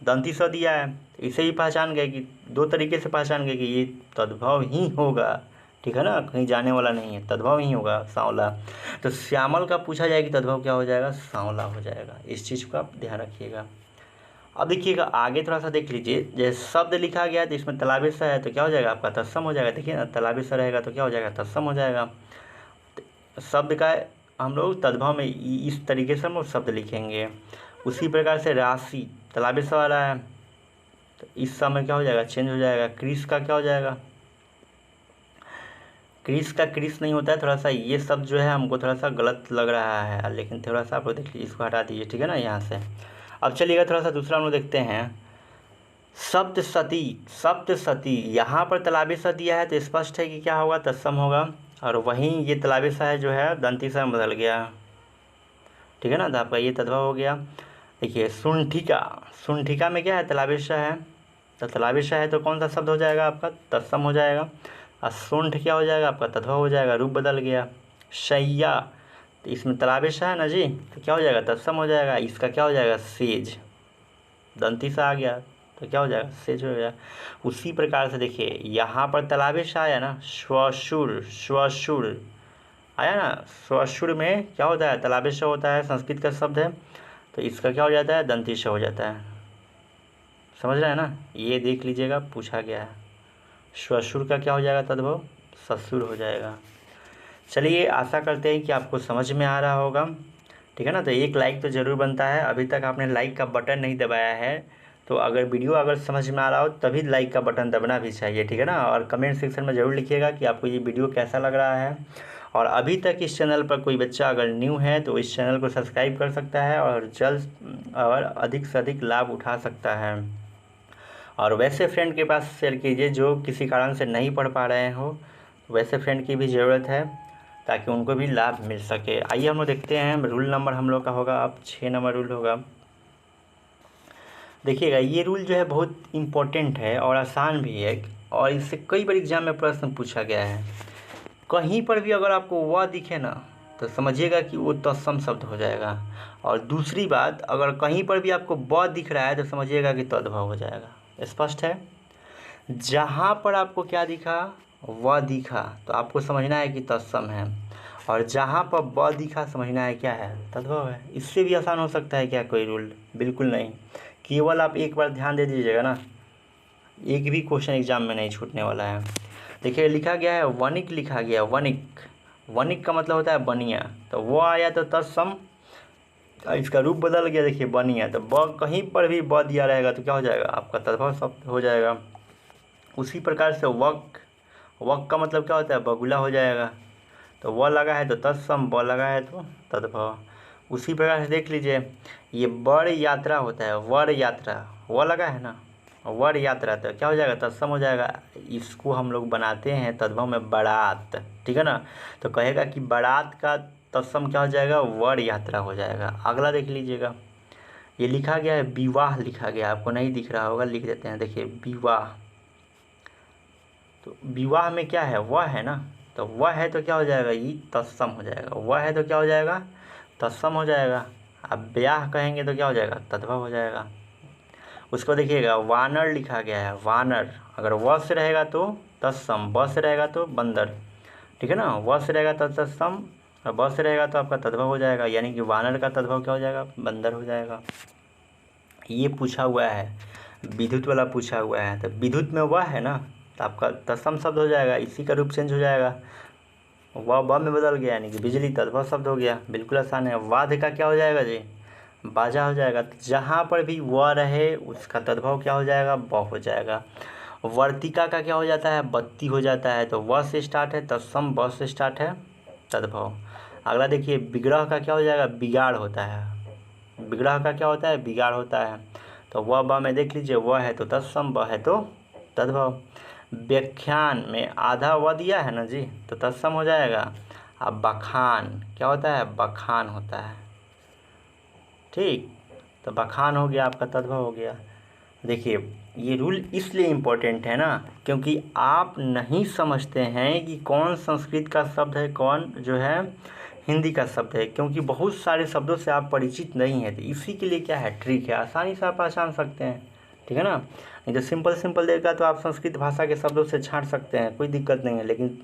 दंती सा दिया है, तो इसे ही पहचान गए कि दो तरीके से पहचान गए कि ये तद्भव ही होगा। ठीक है ना, कहीं जाने वाला नहीं है, तद्भव ही होगा सांवला। तो श्यामल का पूछा जाए कि तद्भव क्या हो जाएगा, सांवला हो जाएगा। इस चीज़ को आप ध्यान रखिएगा। अब देखिएगा आगे थोड़ा सा देख लीजिए, जैसे शब्द लिखा गया है तो इसमें तालाबे सा है तो क्या हो जाएगा, आपका तत्सम हो जाएगा। देखिए ना तालाबे सा रहेगा तो क्या हो जाएगा, तत्सम हो जाएगा। शब्द का हम लोग तद्भव में इस तरीके से हम लोग शब्द लिखेंगे। उसी प्रकार से राशि तालाबे सा वाला है तो इस समय क्या हो जाएगा, चेंज हो जाएगा। क्रिस का क्या हो जाएगा, क्रिस का क्रिस नहीं होता है। थोड़ा सा ये शब्द जो है हमको थोड़ा सा गलत लग रहा है, लेकिन थोड़ा सा आप लोग देख लीजिए, इसको हटा दीजिए। ठीक है ना यहाँ से। अब चलिएगा थोड़ा सा दूसरा हम लोग देखते हैं। सप्तशती, सप्तशती यहाँ पर तालाबे सा दिया है तो स्पष्ट है कि क्या होगा, तत्सम होगा। और वहीं ये तालाबे सा है जो है दंती सा बदल गया। ठीक है ना, तो आपका ये तद्भव हो गया। देखिए सुंठिका, सुंठिका में क्या है, तालाबे सा है, तो तालाबे सा है तो कौन सा शब्द हो जाएगा, आपका तत्सम हो जाएगा। और सुंठ क्या हो जाएगा, आपका तद्भव हो जाएगा, रूप बदल गया। शैया, तो इसमें तालाबे सा है ना जी, तो क्या हो जाएगा, तत्सम हो जाएगा। इसका क्या हो जाएगा, सेज, दंती सा आ गया तो क्या हो जाएगा, सेज हो जाएगा। उसी प्रकार से देखिए यहाँ पर तालाबे सा आया ना, श्वशुर, श्वशुर आया ना। श्वशुर में क्या होता है, तालाबे सा होता है, संस्कृत का शब्द है, तो इसका क्या हो जाता है, दंती सा हो जाता है। समझ रहे हैं ना, ये देख लीजिएगा पूछा गया है। श्वशुर का क्या हो जाएगा तद्भव, ससुर हो जाएगा। चलिए आशा करते हैं कि आपको समझ में आ रहा होगा। ठीक है ना, तो एक लाइक तो ज़रूर बनता है। अभी तक आपने लाइक का बटन नहीं दबाया है तो अगर वीडियो अगर समझ में आ रहा हो तभी लाइक का बटन दबना भी चाहिए। ठीक है ना, और कमेंट सेक्शन में ज़रूर लिखिएगा कि आपको ये वीडियो कैसा लग रहा है। और अभी तक इस चैनल पर कोई बच्चा अगर न्यू है तो इस चैनल को सब्सक्राइब कर सकता है और जल्द और अधिक से अधिक लाभ उठा सकता है। और वैसे फ्रेंड के पास शेयर कीजिए जो किसी कारण से नहीं पढ़ पा रहे हो, वैसे फ्रेंड की भी ज़रूरत है ताकि उनको भी लाभ मिल सके। आइए हम लोग देखते हैं, रूल नंबर हम लोग का होगा अब 6 नंबर रूल होगा। देखिएगा ये रूल जो है बहुत इम्पोर्टेंट है और आसान भी है, और इससे कई बार एग्जाम में प्रश्न पूछा गया है। कहीं पर भी अगर आपको वह दिखे ना तो समझिएगा कि वो तत्सम शब्द हो जाएगा। और दूसरी बात, अगर कहीं पर भी आपको ब दिख रहा है तो समझिएगा कि तद्भव हो जाएगा। स्पष्ट है। जहाँ पर आपको क्या दिखा, वह दिखा, तो आपको समझना है कि तत्सम है। और जहाँ पर ब दिखा समझना है क्या है, तद्भव है। इससे भी आसान हो सकता है क्या कोई रूल, बिल्कुल नहीं। केवल आप एक बार ध्यान दे दीजिएगा ना, एक भी क्वेश्चन एग्जाम में नहीं छूटने वाला है। देखिए लिखा गया है वनिक, लिखा गया वनिक, वनिक का मतलब होता है बनिया, तो वो आया तो तत्सम, इसका रूप बदल गया। देखिए बनिया, तो ब कहीं पर भी ब दिया रहेगा तो क्या हो जाएगा, आपका तद्भव शब्द हो जाएगा। उसी प्रकार से वक, वक का मतलब क्या होता है, बगुला हो जाएगा, तो वह लगा है तो तत्सम, ब लगा है तो तद्भव। उसी प्रकार से देख लीजिए ये वर यात्रा होता है, वर यात्रा, वह लगा है ना, वर यात्रा, तो क्या हो जाएगा, तत्सम हो जाएगा। इसको हम लोग बनाते हैं तद्भव में बारात। ठीक है ना, तो कहेगा कि बारात का तत्सम क्या हो जाएगा, वर यात्रा हो जाएगा। अगला देख लीजिएगा, ये लिखा गया है विवाह, लिखा गया, आपको नहीं दिख रहा होगा, लिख देते हैं। देखिए विवाह, तो विवाह में क्या है, वह है ना, तो वह है तो क्या हो जाएगा, ये तत्सम हो जाएगा। वह है तो क्या हो जाएगा, तत्सम हो जाएगा। अब ब्याह कहेंगे तो क्या हो जाएगा, तद्भव हो जाएगा। उसको देखिएगा वानर लिखा गया है, वानर, अगर व से रहेगा तो तत्सम, ब से रहेगा तो बंदर। ठीक है ना, व से रहेगा तो तत्सम और ब से रहेगा तो आपका तद्भव हो जाएगा, यानी कि वानर का तद्भव क्या हो जाएगा, बंदर हो जाएगा। ये पूछा हुआ है, विद्युत वाला पूछा हुआ है, तो विद्युत में वह है ना, तो आपका तत्सम शब्द हो जाएगा, इसी का रूप चेंज हो जाएगा। वह ब में बदल गया यानी कि बिजली, तद्भव शब्द हो गया, बिल्कुल आसान है। वाद्य का क्या हो जाएगा जी, बाजा हो जाएगा। तो जहाँ पर भी व रहे उसका तद्भव क्या हो जाएगा, ब हो जाएगा। वर्तिका का क्या हो जाता है, बत्ती हो जाता है, तो व से स्टार्ट है तत्सम, ब से स्टार्ट है तद्भव। अगला देखिए विग्रह का क्या हो जाएगा, बिगाड़ होता है। विग्रह का क्या होता है, बिगाड़ होता है। तो वह ब में देख लीजिए, वह है तो तत्सम, ब है तो तद्भव। व्याख्यान में आधा व दिया है ना जी, तो तत्सम हो जाएगा। अब बखान क्या होता है, बखान होता है। ठीक, तो बखान हो गया आपका, तद्भव हो गया। देखिए ये रूल इसलिए इम्पोर्टेंट है ना, क्योंकि आप नहीं समझते हैं कि कौन संस्कृत का शब्द है, कौन जो है हिंदी का शब्द है, क्योंकि बहुत सारे शब्दों से आप परिचित नहीं हैं। तो इसी के लिए क्या है, ट्रिक है, आसानी से आप पहचान सकते हैं। ठीक है ना, नहीं तो सिंपल सिंपल देगा तो आप संस्कृत भाषा के शब्दों से छांट सकते हैं, कोई दिक्कत नहीं है। लेकिन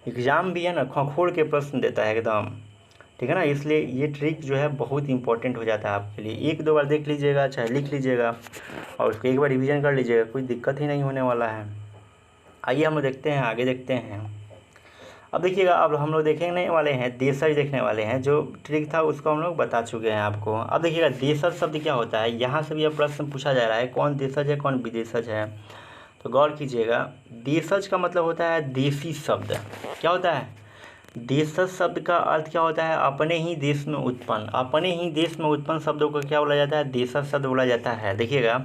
एग्ज़ाम भी है ना, खोखोड़ के प्रश्न देता है एकदम। ठीक है ना, इसलिए ये ट्रिक जो है बहुत इंपॉर्टेंट हो जाता है आपके लिए। एक दो बार देख लीजिएगा, चाहे लिख लीजिएगा, और उसको एक बार रिवीजन कर लीजिएगा, कोई दिक्कत ही नहीं होने वाला है। आइए हम लोग देखते हैं, आगे देखते हैं। अब देखिएगा, अब हम लोग देखने वाले हैं, देशज देखने वाले हैं। जो ट्रिक था उसको हम लोग बता चुके हैं आपको। अब देखिएगा देशज शब्द क्या होता है, यहाँ से भी अब प्रश्न पूछा जा रहा है, कौन देशज है कौन विदेशज है। तो गौर कीजिएगा, देशज का मतलब होता है देसी शब्द। क्या होता है, देशज शब्द का अर्थ क्या होता है, अपने ही देश में उत्पन्न। अपने ही देश में उत्पन्न शब्दों को क्या बोला जाता है, देशज शब्द बोला जाता है। देखिएगा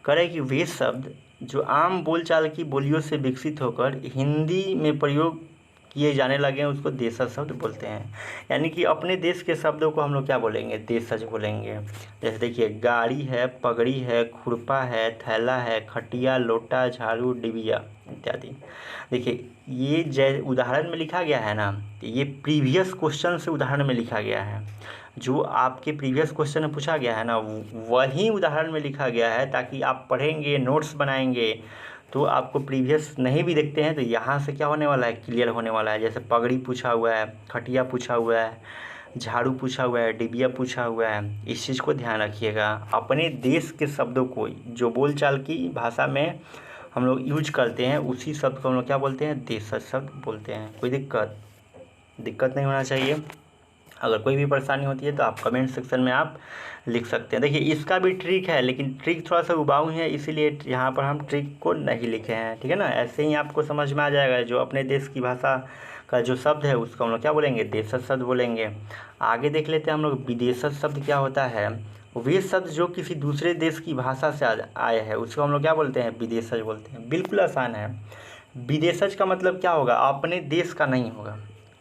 करें कि वे शब्द जो आम बोलचाल की बोलियों से विकसित होकर हिंदी में प्रयोग किए जाने लगे हैं, उसको देशज शब्द बोलते हैं। यानी कि अपने देश के शब्दों को हम लोग क्या बोलेंगे, देशज बोलेंगे। जैसे देखिए गाड़ी है, पगड़ी है, खुरपा है, थैला है, खटिया, लोटा, झाड़ू, डिबिया इत्यादि। देखिए ये जय उदाहरण में लिखा गया है ना, ये प्रीवियस क्वेश्चन से उदाहरण में लिखा गया है। जो आपके प्रीवियस क्वेश्चन में पूछा गया है ना, वही उदाहरण में लिखा गया है, ताकि आप पढ़ेंगे, नोट्स बनाएंगे, तो आपको प्रीवियस नहीं भी देखते हैं तो यहाँ से क्या होने वाला है, क्लियर होने वाला है। जैसे पगड़ी पूछा हुआ है, खटिया पूछा हुआ है, झाड़ू पूछा हुआ है, डिबिया पूछा हुआ है। इस चीज़ को ध्यान रखिएगा। अपने देश के शब्दों को जो बोलचाल की भाषा में हम लोग यूज करते हैं, उसी शब्द को हम लोग क्या बोलते हैं, देशज शब्द बोलते हैं। कोई दिक्कत नहीं होना चाहिए। अगर कोई भी परेशानी होती है तो आप कमेंट सेक्शन में आप लिख सकते हैं। देखिए इसका भी ट्रिक है, लेकिन ट्रिक थोड़ा सा उबाऊ है, इसीलिए यहाँ पर हम ट्रिक को नहीं लिखे हैं। ठीक है ना, ऐसे ही आपको समझ में आ जाएगा। जो अपने देश की भाषा का जो शब्द है उसको हम लोग क्या बोलेंगे, देशज शब्द बोलेंगे। आगे देख लेते हैं हम लोग, विदेशज शब्द क्या होता है। वे शब्द जो किसी दूसरे देश की भाषा से आए हैं उसको हम लोग क्या बोलते हैं, विदेशज बोलते हैं। बिल्कुल आसान है। विदेशज का मतलब क्या होगा, अपने देश का नहीं होगा।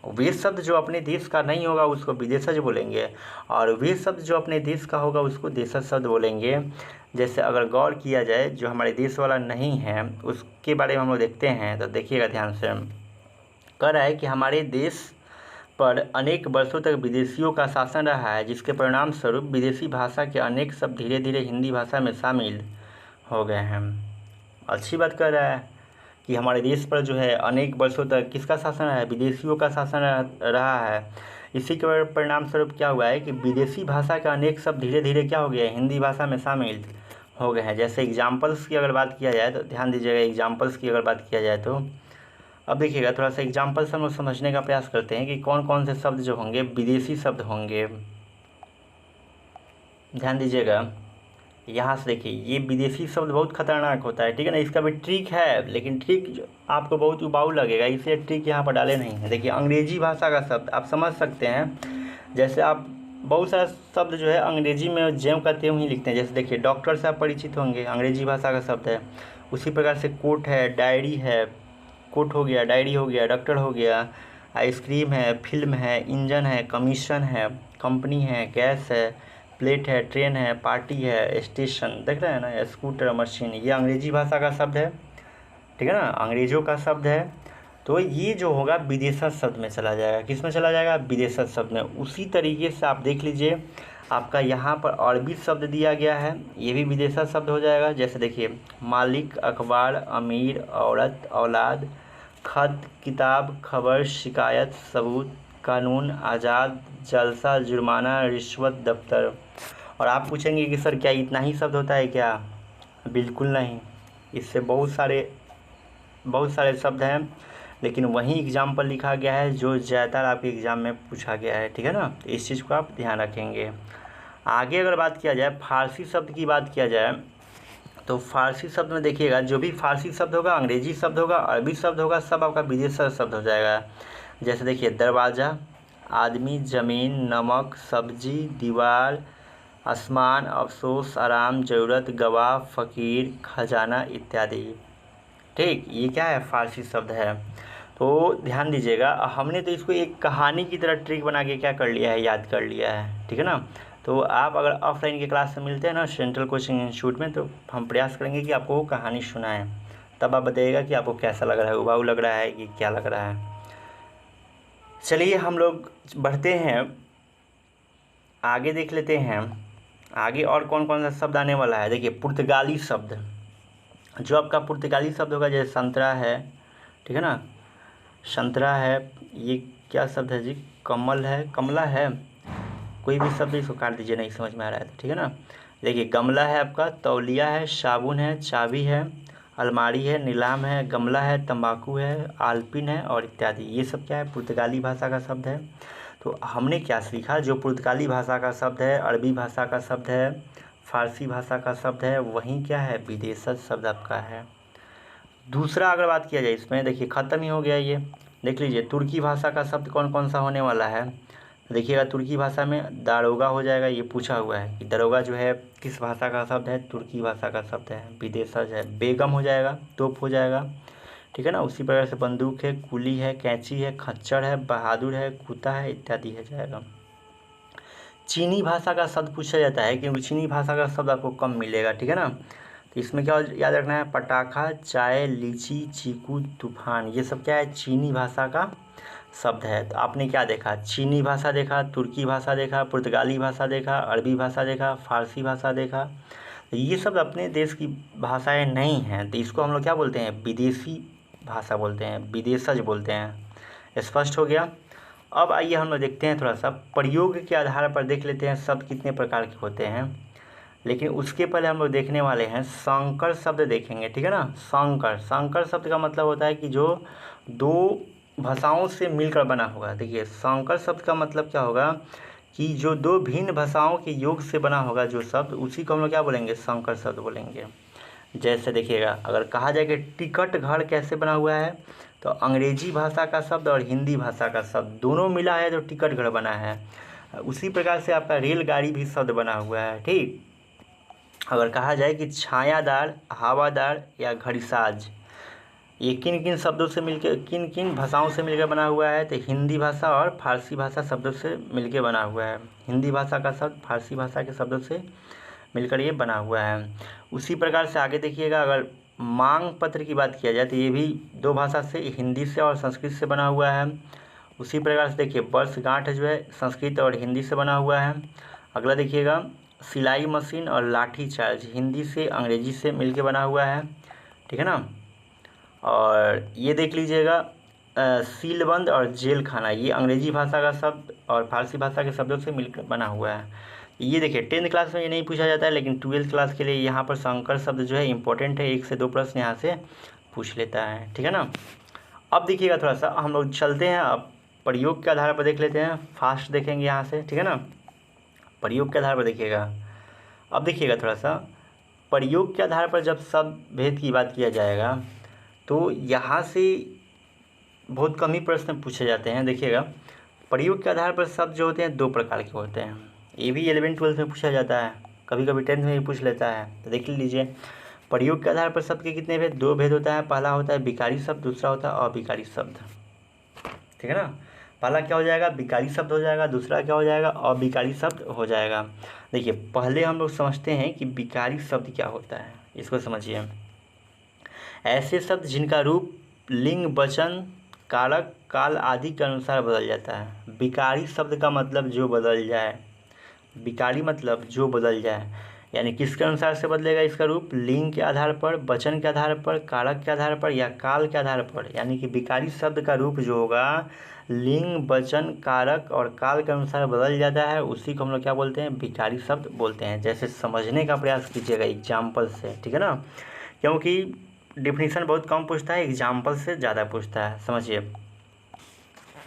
वे शब्द जो अपने देश का नहीं होगा उसको विदेशज बोलेंगे, और वे शब्द जो अपने देश का होगा उसको देशज शब्द बोलेंगे। जैसे अगर गौर किया जाए, जो हमारे देश वाला नहीं है उसके बारे में हम लोग देखते हैं, तो देखिएगा ध्यान से। कह रहा है कि हमारे देश पर अनेक वर्षों तक विदेशियों का शासन रहा है, जिसके परिणाम स्वरूप विदेशी भाषा के अनेक शब्द धीरे धीरे हिंदी भाषा में शामिल हो गए हैं। अच्छी बात कर रहा है कि हमारे देश पर जो है अनेक वर्षों तक किसका शासन है, विदेशियों का शासन रहा है। इसी के परिणाम स्वरूप क्या हुआ है कि विदेशी भाषा के अनेक शब्द धीरे धीरे क्या हो गए, हिंदी भाषा में शामिल हो गए हैं। जैसे एग्जाम्पल्स की अगर बात किया जाए तो ध्यान दीजिएगा, एग्जाम्पल्स की अगर बात किया जाए तो अब देखिएगा थोड़ा सा एग्जाम्पल्स हम लोग समझने का प्रयास करते हैं कि कौन कौन से शब्द जो होंगे विदेशी शब्द होंगे। ध्यान दीजिएगा, यहाँ से देखिए ये विदेशी शब्द बहुत खतरनाक होता है। ठीक है ना, इसका भी ट्रिक है, लेकिन ट्रिक आपको बहुत उबाऊ लगेगा, इसलिए ट्रिक यहाँ पर डाले नहीं है। देखिए अंग्रेजी भाषा का शब्द आप समझ सकते हैं। जैसे आप बहुत सारा शब्द जो है अंग्रेजी में ज्यों का त्यों ही लिखते हैं। जैसे देखिए डॉक्टर से आप परिचित होंगे, अंग्रेजी भाषा का शब्द है। उसी प्रकार से कोट है, डायरी है, कोट हो गया, डायरी हो गया, डॉक्टर हो गया। आइसक्रीम है, फिल्म है, इंजन है, कमीशन है, कंपनी है, गैस है, प्लेट है, ट्रेन है, पार्टी है, स्टेशन, देख रहे हैं ना, स्कूटर, मशीन, ये अंग्रेजी भाषा का शब्द है। ठीक है ना, अंग्रेजों का शब्द है। तो ये जो होगा विदेशज शब्द में चला जाएगा। किस में चला जाएगा, विदेशज शब्द में। उसी तरीके से आप देख लीजिए, आपका यहाँ पर अरबी शब्द दिया गया है, ये भी विदेशज शब्द हो जाएगा। जैसे देखिए मालिक, अखबार, अमीर, औरत, औलाद, खत, किताब, खबर, शिकायत, सबूत, कानून, आज़ाद, जलसा, जुर्माना, रिश्वत, दफ्तर। और आप पूछेंगे कि सर क्या इतना ही शब्द होता है क्या, बिल्कुल नहीं, इससे बहुत सारे शब्द हैं, लेकिन वही एग्जाम्पल लिखा गया है जो ज़्यादातर आपके एग्ज़ाम में पूछा गया है। ठीक है ना, तो इस चीज़ को आप ध्यान रखेंगे। आगे अगर बात किया जाए, फारसी शब्द की बात किया जाए, तो फारसी शब्द में देखिएगा जो भी फारसी शब्द होगा, अंग्रेजी शब्द होगा, अरबी शब्द होगा, सब आपका विदेशी शब्द हो जाएगा। जैसे देखिए दरवाज़ा, आदमी, ज़मीन, नमक, सब्जी, दीवार, आसमान, अफसोस, आराम, ज़रूरत, गवाह, फ़कीर, खजाना इत्यादि। ठीक, ये क्या है? फारसी शब्द है। तो ध्यान दीजिएगा, हमने तो इसको एक कहानी की तरह ट्रिक बना के क्या कर लिया है, याद कर लिया है। ठीक है ना। तो आप अगर ऑफलाइन के क्लास में मिलते हैं ना सेंट्रल कोचिंग इंस्टीट्यूट में, तो हम प्रयास करेंगे कि आपको वो कहानी सुनाएं, तब आप बताइएगा कि आपको कैसा लग रहा है, उबाऊ लग रहा है कि क्या लग रहा है। चलिए हम लोग बढ़ते हैं आगे, देख लेते हैं आगे और कौन कौन सा शब्द आने वाला है। देखिए, पुर्तगाली शब्द, जो आपका पुर्तगाली शब्द होगा, जैसे संतरा है, ठीक है ना, संतरा है, ये क्या शब्द है जी? कमल है, कमला है, कोई भी शब्द इसको काट दीजिए, नहीं समझ में आ रहा है तो, ठीक है ना। देखिए, गमला है आपका, तौलिया है, साबुन है, चाबी है, अलमारी है, नीलाम है, गमला है, तंबाकू है, आलपिन है और इत्यादि। ये सब क्या है? पुर्तगाली भाषा का शब्द है। तो हमने क्या सीखा? जो पुर्तगाली भाषा का शब्द है, अरबी भाषा का शब्द है, फारसी भाषा का शब्द है, वहीं क्या है? विदेशज शब्द आपका है। दूसरा अगर बात किया जाए इसमें, देखिए ख़त्म ही हो गया ये। देख लीजिए, तुर्की भाषा का शब्द कौन कौन सा होने वाला है। देखिएगा, तुर्की भाषा में दारोगा हो जाएगा, ये पूछा हुआ है कि दरोगा जो है किस भाषा का शब्द है? तुर्की भाषा का शब्द है, विदेशज है। बेगम हो जाएगा, तोप हो जाएगा, ठीक है ना। उसी प्रकार से बंदूक है, कुली है, कैंची है, खच्चर है, बहादुर है, कुत्ता है इत्यादि है जाएगा। चीनी भाषा का शब्द पूछा जाता है, क्योंकि चीनी भाषा का शब्द आपको कम मिलेगा, ठीक है ना। तो इसमें क्या याद रखना है? पटाखा, चाय, लीची, चीकू, तूफान, ये सब क्या है? चीनी भाषा का शब्द है। तो आपने क्या देखा? चीनी भाषा देखा, तुर्की भाषा देखा, पुर्तगाली भाषा देखा, अरबी भाषा देखा, फारसी भाषा देखा। तो ये सब अपने देश की भाषाएं नहीं हैं, तो इसको हम लोग क्या बोलते हैं? विदेशी भाषा बोलते हैं, विदेशज बोलते हैं। स्पष्ट हो गया। अब आइए हम लोग देखते हैं, थोड़ा सा प्रयोग के आधार पर देख लेते हैं शब्द कितने प्रकार के होते हैं। लेकिन उसके पहले हम लोग देखने वाले हैं संकर शब्द देखेंगे, ठीक है ना। संकर, संकर शब्द का मतलब होता है कि जो दो भाषाओं से मिलकर बना होगा। देखिए, संकर शब्द का मतलब क्या होगा कि जो दो भिन्न भाषाओं के योग से बना होगा जो शब्द, उसी को हम लोग क्या बोलेंगे? संकर शब्द बोलेंगे। जैसे देखिएगा, अगर कहा जाए कि टिकट घर कैसे बना हुआ है, तो अंग्रेजी भाषा का शब्द और हिंदी भाषा का शब्द दोनों मिला है तो टिकट घर बना है। उसी प्रकार से आपका रेलगाड़ी भी शब्द बना हुआ है, ठीक। अगर कहा जाए कि छायादार, हवादार या घड़ीसाज, ये किन किन शब्दों से मिलकर, किन किन भाषाओं से मिलकर बना हुआ है, तो हिंदी भाषा और फारसी भाषा शब्दों से मिलकर बना हुआ है। हिंदी भाषा का शब्द फारसी भाषा के शब्दों से मिलकर ये बना हुआ है। उसी प्रकार से आगे देखिएगा, अगर मांग पत्र की बात किया जाए तो ये भी दो भाषा से, हिंदी से और संस्कृत से बना हुआ है। उसी प्रकार से देखिए, वर्षगांठ जो है संस्कृत और हिंदी से बना हुआ है। अगला देखिएगा, सिलाई मशीन और लाठी चार्ज हिंदी से अंग्रेजी से मिलके बना हुआ है, ठीक है ना। और ये देख लीजिएगा, सीलबंद और जेल खाना, ये अंग्रेजी भाषा का शब्द और फारसी भाषा के शब्दों से मिलकर बना हुआ है। ये देखिए, 10th क्लास में ये नहीं पूछा जाता है, लेकिन 12th क्लास के लिए यहाँ पर संकर शब्द जो है इंपॉर्टेंट है, 1 से 2 प्रश्न यहाँ से पूछ लेता है, ठीक है ना। अब देखिएगा, थोड़ा सा हम लोग चलते हैं, अब प्रयोग के आधार पर देख लेते हैं, फास्ट देखेंगे यहाँ से, ठीक है ना। प्रयोग के आधार पर देखिएगा। अब देखिएगा, थोड़ा सा प्रयोग के आधार पर जब शब्द भेद की बात किया जाएगा तो यहाँ से बहुत कम ही प्रश्न पूछे जाते हैं। देखिएगा, प्रयोग के आधार पर शब्द जो होते हैं 2 प्रकार के होते हैं। ये भी 11th-12th में पूछा जाता है, कभी कभी 10th में भी पूछ लेता है। तो देख लीजिए, प्रयोग के आधार पर शब्द के कितने भेद? 2 भेद होता है। पहला होता है विकारी शब्द, दूसरा होता है अविकारी शब्द, ठीक है ना। पहला क्या हो जाएगा? विकारी शब्द हो जाएगा, दूसरा क्या हो जाएगा? अविकारी शब्द हो जाएगा। देखिए, पहले हम लोग समझते हैं कि विकारी शब्द क्या होता है, इसको समझिए। ऐसे शब्द जिनका रूप लिंग, वचन, कारक, काल आदि के अनुसार बदल जाता है। विकारी शब्द का मतलब जो बदल जाए, विकारी मतलब जो बदल जाए, यानी किसके अनुसार से बदलेगा इसका रूप? लिंग के आधार पर, वचन के आधार पर, कारक के आधार पर या काल के आधार पर। यानी कि विकारी शब्द का रूप जो होगा लिंग, वचन, कारक और काल के अनुसार बदल जाता है, उसी को हम लोग क्या बोलते हैं? विकारी शब्द बोलते हैं। जैसे समझने का प्रयास कीजिएगा एग्जाम्पल से, ठीक है ना, क्योंकि डिफिनीसन बहुत कम पूछता है, एग्जाम्पल से ज़्यादा पूछता है। समझिए,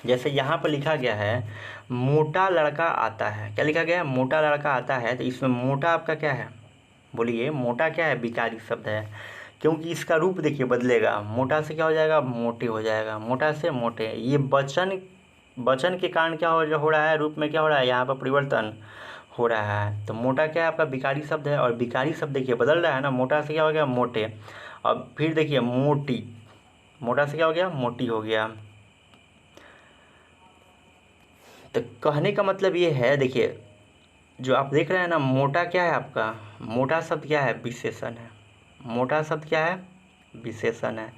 जैसे यहाँ पर लिखा गया है मोटा लड़का आता है। क्या लिखा गया है? मोटा लड़का आता है। तो इसमें मोटा आपका क्या है? बोलिए, मोटा क्या है? विकारी शब्द है, क्योंकि इसका रूप देखिए बदलेगा। मोटा से क्या हो जाएगा? मोटे हो जाएगा, मोटा से मोटे। ये वचन वचन के कारण क्या हो रहा है, रूप में क्या हो रहा है, यहाँ पर परिवर्तन हो रहा है। तो मोटा क्या है आपका विकारी शब्द है, और विकारी शब्द देखिए बदल रहा है ना, मोटा से क्या हो गया मोटे। अब फिर देखिए मोटी, मोटा से क्या हो गया मोटी हो गया। तो कहने का मतलब ये है, देखिए जो आप देख रहे हैं ना, मोटा क्या है आपका, मोटा शब्द क्या है, विशेषण है। मोटा शब्द क्या है, विशेषण है।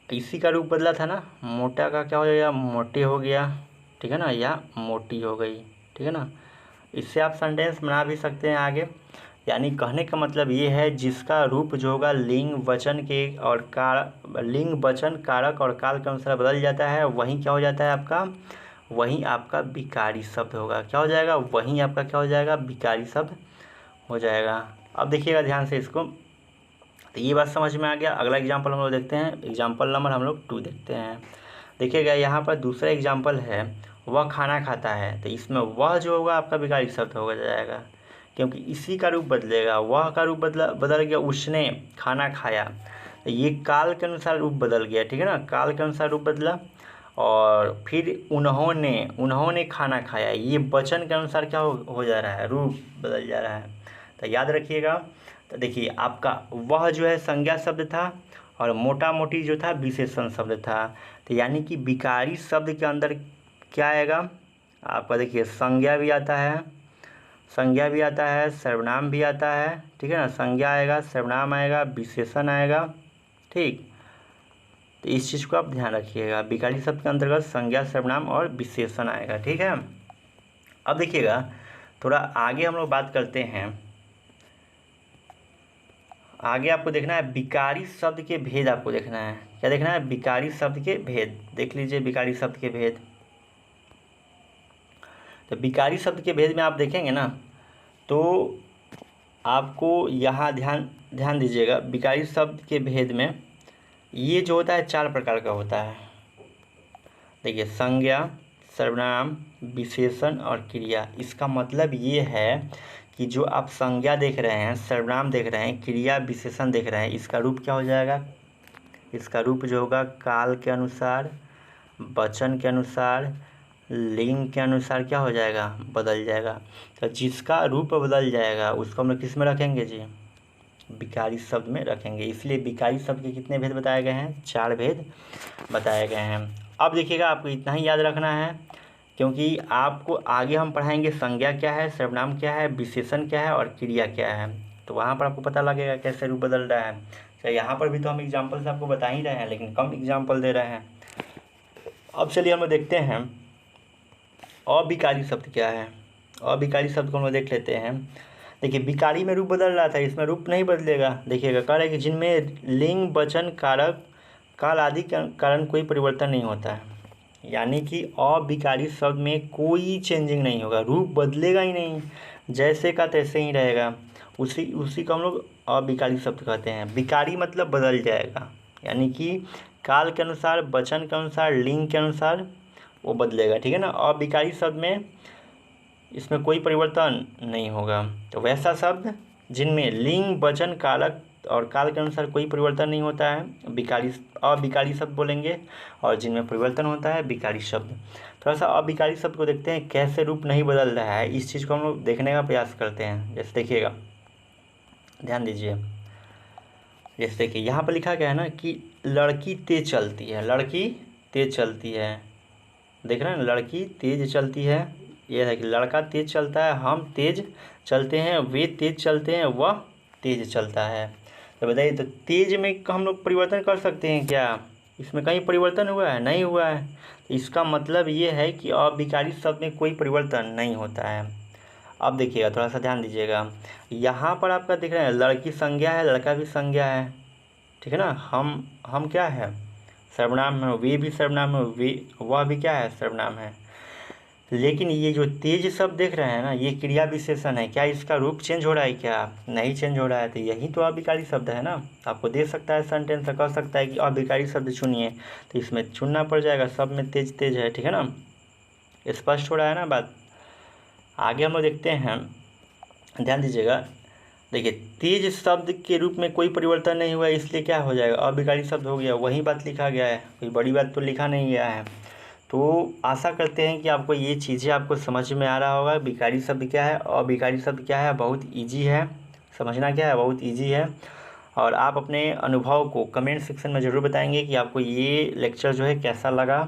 इसी का रूप बदला था ना, मोटा का क्या हो गया, मोटे हो गया, ठीक है ना, या मोटी हो गई, ठीक है ना। इससे आप सेंटेंस बना भी सकते हैं आगे। यानी कहने का मतलब ये है, जिसका रूप जो होगा लिंग वचन के और लिंग वचन कारक और काल के अनुसार बदल जाता है, वही क्या हो जाता है आपका, वही आपका विकारी शब्द होगा। क्या हो जाएगा, वही आपका क्या हो जाएगा, विकारी शब्द हो जाएगा। अब देखिएगा ध्यान से इसको, तो ये बात समझ में आ गया। अगला एग्जाम्पल हम लोग देखते हैं, एग्जाम्पल नंबर हम लोग 2 देखते हैं। देखिएगा यहाँ पर दूसरा एग्जाम्पल है, वह खाना खाता है। तो इसमें वह जो होगा आपका विकारी शब्द हो जाएगा, क्योंकि इसी का रूप बदलेगा। वह का रूप बदल गया, उसने खाना खाया। तो ये काल के अनुसार रूप बदल गया, ठीक है ना, काल के अनुसार रूप बदला। और फिर उन्होंने खाना खाया, ये वचन के अनुसार क्या हो जा रहा है, रूप बदल जा रहा है। तो याद रखिएगा। तो देखिए आपका वह जो है संज्ञा शब्द था, और मोटा मोटी जो था विशेषण शब्द था। तो यानी कि विकारी शब्द के अंदर क्या आएगा आपका, देखिए संज्ञा भी आता है, संज्ञा भी आता है, सर्वनाम भी आता है, ठीक है ना। संज्ञा आएगा, सर्वनाम आएगा, विशेषण आएगा, ठीक। तो इस चीज़ को आप ध्यान रखिएगा, विकारी शब्द के अंतर्गत संज्ञा, सर्वनाम और विशेषण आएगा, ठीक है। अब देखिएगा थोड़ा आगे हम लोग बात करते हैं। आगे आपको देखना है विकारी शब्द के भेद, आपको देखना है, क्या देखना है, विकारी शब्द के भेद। देख लीजिए विकारी शब्द के भेद। तो विकारी शब्द के भेद में आप देखेंगे ना, तो आपको यहाँ ध्यान दीजिएगा। विकारी शब्द के भेद में ये जो होता है 4 प्रकार का होता है। देखिए संज्ञा, सर्वनाम, विशेषण और क्रिया। इसका मतलब ये है कि जो आप संज्ञा देख रहे हैं, सर्वनाम देख रहे हैं, क्रिया विशेषण देख रहे हैं, इसका रूप क्या हो जाएगा, इसका रूप जो होगा काल के अनुसार, वचन के अनुसार, लिंग के अनुसार क्या हो जाएगा, बदल जाएगा। तो जिसका रूप बदल जाएगा उसको हम लोग किस में रखेंगे जी, विकारी शब्द में रखेंगे। इसलिए विकारी शब्द के कितने भेद बताए गए हैं, 4 भेद बताए गए हैं। अब देखिएगा आपको इतना ही याद रखना है, क्योंकि आपको आगे हम पढ़ाएंगे संज्ञा क्या है, सर्वनाम क्या है, विशेषण क्या है और क्रिया क्या है। तो वहाँ पर आपको पता लगेगा कैसे रूप बदल रहा है। तो यहाँ पर भी तो हम एग्जाम्पल से आपको बता ही रहे हैं, लेकिन कम एग्जाम्पल दे रहे हैं। अब चलिए हम लोग देखते हैं अविकारी शब्द क्या है। अविकारी शब्द को हम लोग देख लेते हैं। देखिए विकारी में रूप बदल रहा था, इसमें रूप नहीं बदलेगा। देखिएगा कह रहा है कि जिनमें लिंग वचन कारक काल आदि के कारण कोई परिवर्तन नहीं होता है। यानी कि अविकारी शब्द में कोई चेंजिंग नहीं होगा, रूप बदलेगा ही नहीं, जैसे का तैसे ही रहेगा। उसी को हम लोग अविकारी शब्द कहते हैं। विकारी मतलब बदल जाएगा, यानी कि काल के अनुसार, वचन के अनुसार, लिंग के अनुसार वो बदलेगा, ठीक है ना। अविकारी शब्द में इसमें कोई परिवर्तन नहीं होगा। तो वैसा शब्द जिनमें लिंग वचन कारक और काल के अनुसार कोई परिवर्तन नहीं होता है, अविकारी शब्द बोलेंगे। और जिनमें परिवर्तन होता है विकारी शब्द। थोड़ा सा अविकारी शब्द को देखते हैं कैसे रूप नहीं बदल रहा है, इस चीज़ को हम लोग देखने का प्रयास करते हैं। जैसे देखिएगा, ध्यान दीजिए। जैसे देखिए यहाँ पर लिखा गया है ना कि लड़की तेज चलती है, लड़की तेज चलती है। देख रहे हैं, लड़की तेज चलती है। ये है कि लड़का तेज चलता है, हम तेज चलते हैं, वे तेज चलते हैं, वह तेज चलता है। तो बताइए, तो तेज में हम लोग परिवर्तन कर सकते हैं क्या, इसमें कहीं परिवर्तन हुआ है, नहीं हुआ है। तो इसका मतलब ये है कि अविकारी शब्द में कोई परिवर्तन नहीं होता है। अब देखिएगा, थोड़ा सा ध्यान दीजिएगा। यहाँ पर आपका दिख रहा है लड़की संज्ञा है, लड़का भी संज्ञा है, ठीक है ना। हम क्या है, सर्वनाम है, वे भी सर्वनाम है, वह भी क्या है, सर्वनाम है। लेकिन ये जो तेज शब्द देख रहे हैं ना, ये क्रिया विशेषण है। क्या इसका रूप चेंज हो रहा है, क्या नहीं चेंज हो रहा है। तो यही तो अविकारी शब्द है ना। आपको दे सकता है सेंटेंस, कह सकता है कि अविकारी शब्द चुनिए, तो इसमें चुनना पड़ जाएगा। सब में तेज तेज है, ठीक है ना। स्पष्ट हो रहा है ना बात। आगे हम लोग देखते हैं, ध्यान दीजिएगा। देखिए तेज शब्द के रूप में कोई परिवर्तन नहीं हुआ, इसलिए क्या हो जाएगा, अविकारी शब्द हो गया। वही बात लिखा गया है, कोई बड़ी बात तो लिखा नहीं गया है। तो आशा करते हैं कि आपको ये चीज़ें आपको समझ में आ रहा होगा। विकारी शब्द क्या है और विकारी शब्द क्या है, बहुत ईजी है समझना, क्या है बहुत ईजी है। और आप अपने अनुभव को कमेंट सेक्शन में ज़रूर बताएंगे कि आपको ये लेक्चर जो है कैसा लगा,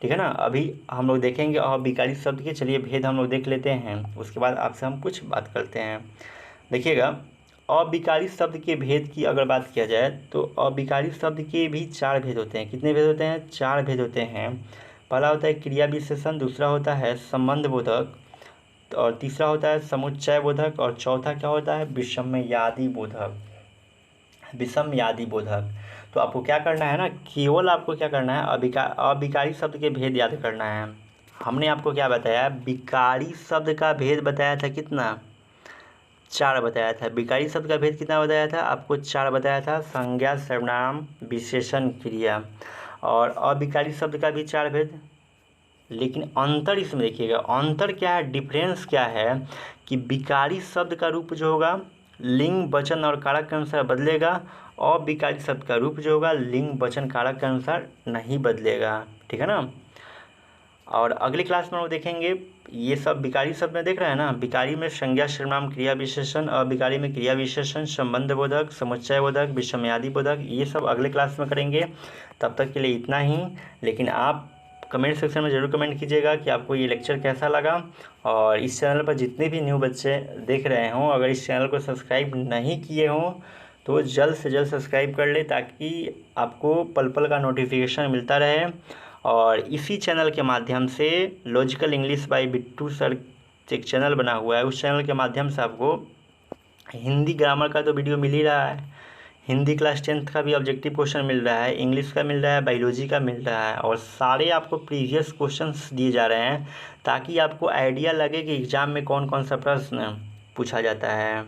ठीक है ना। अभी हम लोग देखेंगे अविकारी शब्द के, चलिए भेद हम लोग देख लेते हैं, उसके बाद आपसे हम कुछ बात करते हैं। देखिएगा, अविकारी शब्द के भेद की अगर बात किया जाए तो अविकारी शब्द के भी 4 भेद होते हैं। कितने भेद होते हैं? 4 भेद होते हैं। पहला होता है क्रिया विशेषण, दूसरा होता है संबंध बोधक, और तीसरा होता है समुच्चय बोधक, और चौथा क्या होता है? विषमयादि बोधक। विषमयादि बोधक। तो आपको क्या करना है ना, केवल आपको क्या करना है, अविकारी शब्द के भेद याद करना है। हमने आपको क्या बताया, विकारी शब्द का भेद बताया था कितना? 4 बताया था। विकारी शब्द का भेद कितना बताया था? आपको 4 बताया था, संज्ञा, सर्वनाम, विशेषण, क्रिया। और अविकारी शब्द का भी 4 भेद। लेकिन अंतर इसमें देखिएगा, अंतर क्या है, डिफरेंस क्या है कि विकारी शब्द का रूप जो होगा लिंग, वचन और कारक के अनुसार बदलेगा, अविकारी शब्द का रूप जो होगा लिंग, वचन, कारक के अनुसार नहीं बदलेगा, ठीक है ना। और अगली क्लास में हम देखेंगे ये सब विकारी शब्द में देख रहे हैं ना, विकारी में संज्ञा, सर्वनाम, क्रिया विशेषण, अविकारी में क्रिया विशेषण, संबंध बोधक, समुच्चय बोधक, विषमयादि बोधक, ये सब अगले क्लास में करेंगे। तब तक के लिए इतना ही। लेकिन आप कमेंट सेक्शन में ज़रूर कमेंट कीजिएगा कि आपको ये लेक्चर कैसा लगा। और इस चैनल पर जितने भी न्यू बच्चे देख रहे हों, अगर इस चैनल को सब्सक्राइब नहीं किए हों तो जल्द से जल्द सब्सक्राइब कर ले, ताकि आपको पल पल का नोटिफिकेशन मिलता रहे। और इसी चैनल के माध्यम से logical English by Bittu sir एक चैनल बना हुआ है, उस चैनल के माध्यम से आपको हिंदी ग्रामर का तो वीडियो मिल ही रहा है, हिंदी क्लास 10th का भी ऑब्जेक्टिव क्वेश्चन मिल रहा है, इंग्लिश का मिल रहा है, बायोलॉजी का मिल रहा है, और सारे आपको प्रीवियस क्वेश्चंस दिए जा रहे हैं, ताकि आपको आइडिया लगे कि एग्ज़ाम में कौन कौन सा प्रश्न पूछा जाता है।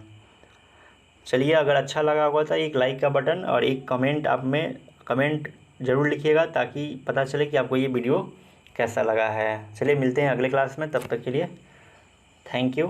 चलिए, अगर अच्छा लगा होगा तो एक लाइक का बटन और एक कमेंट आप में कमेंट ज़रूर लिखिएगा, ताकि पता चले कि आपको ये वीडियो कैसा लगा है। चलिए मिलते हैं अगले क्लास में, तब तक के लिए थैंक यू।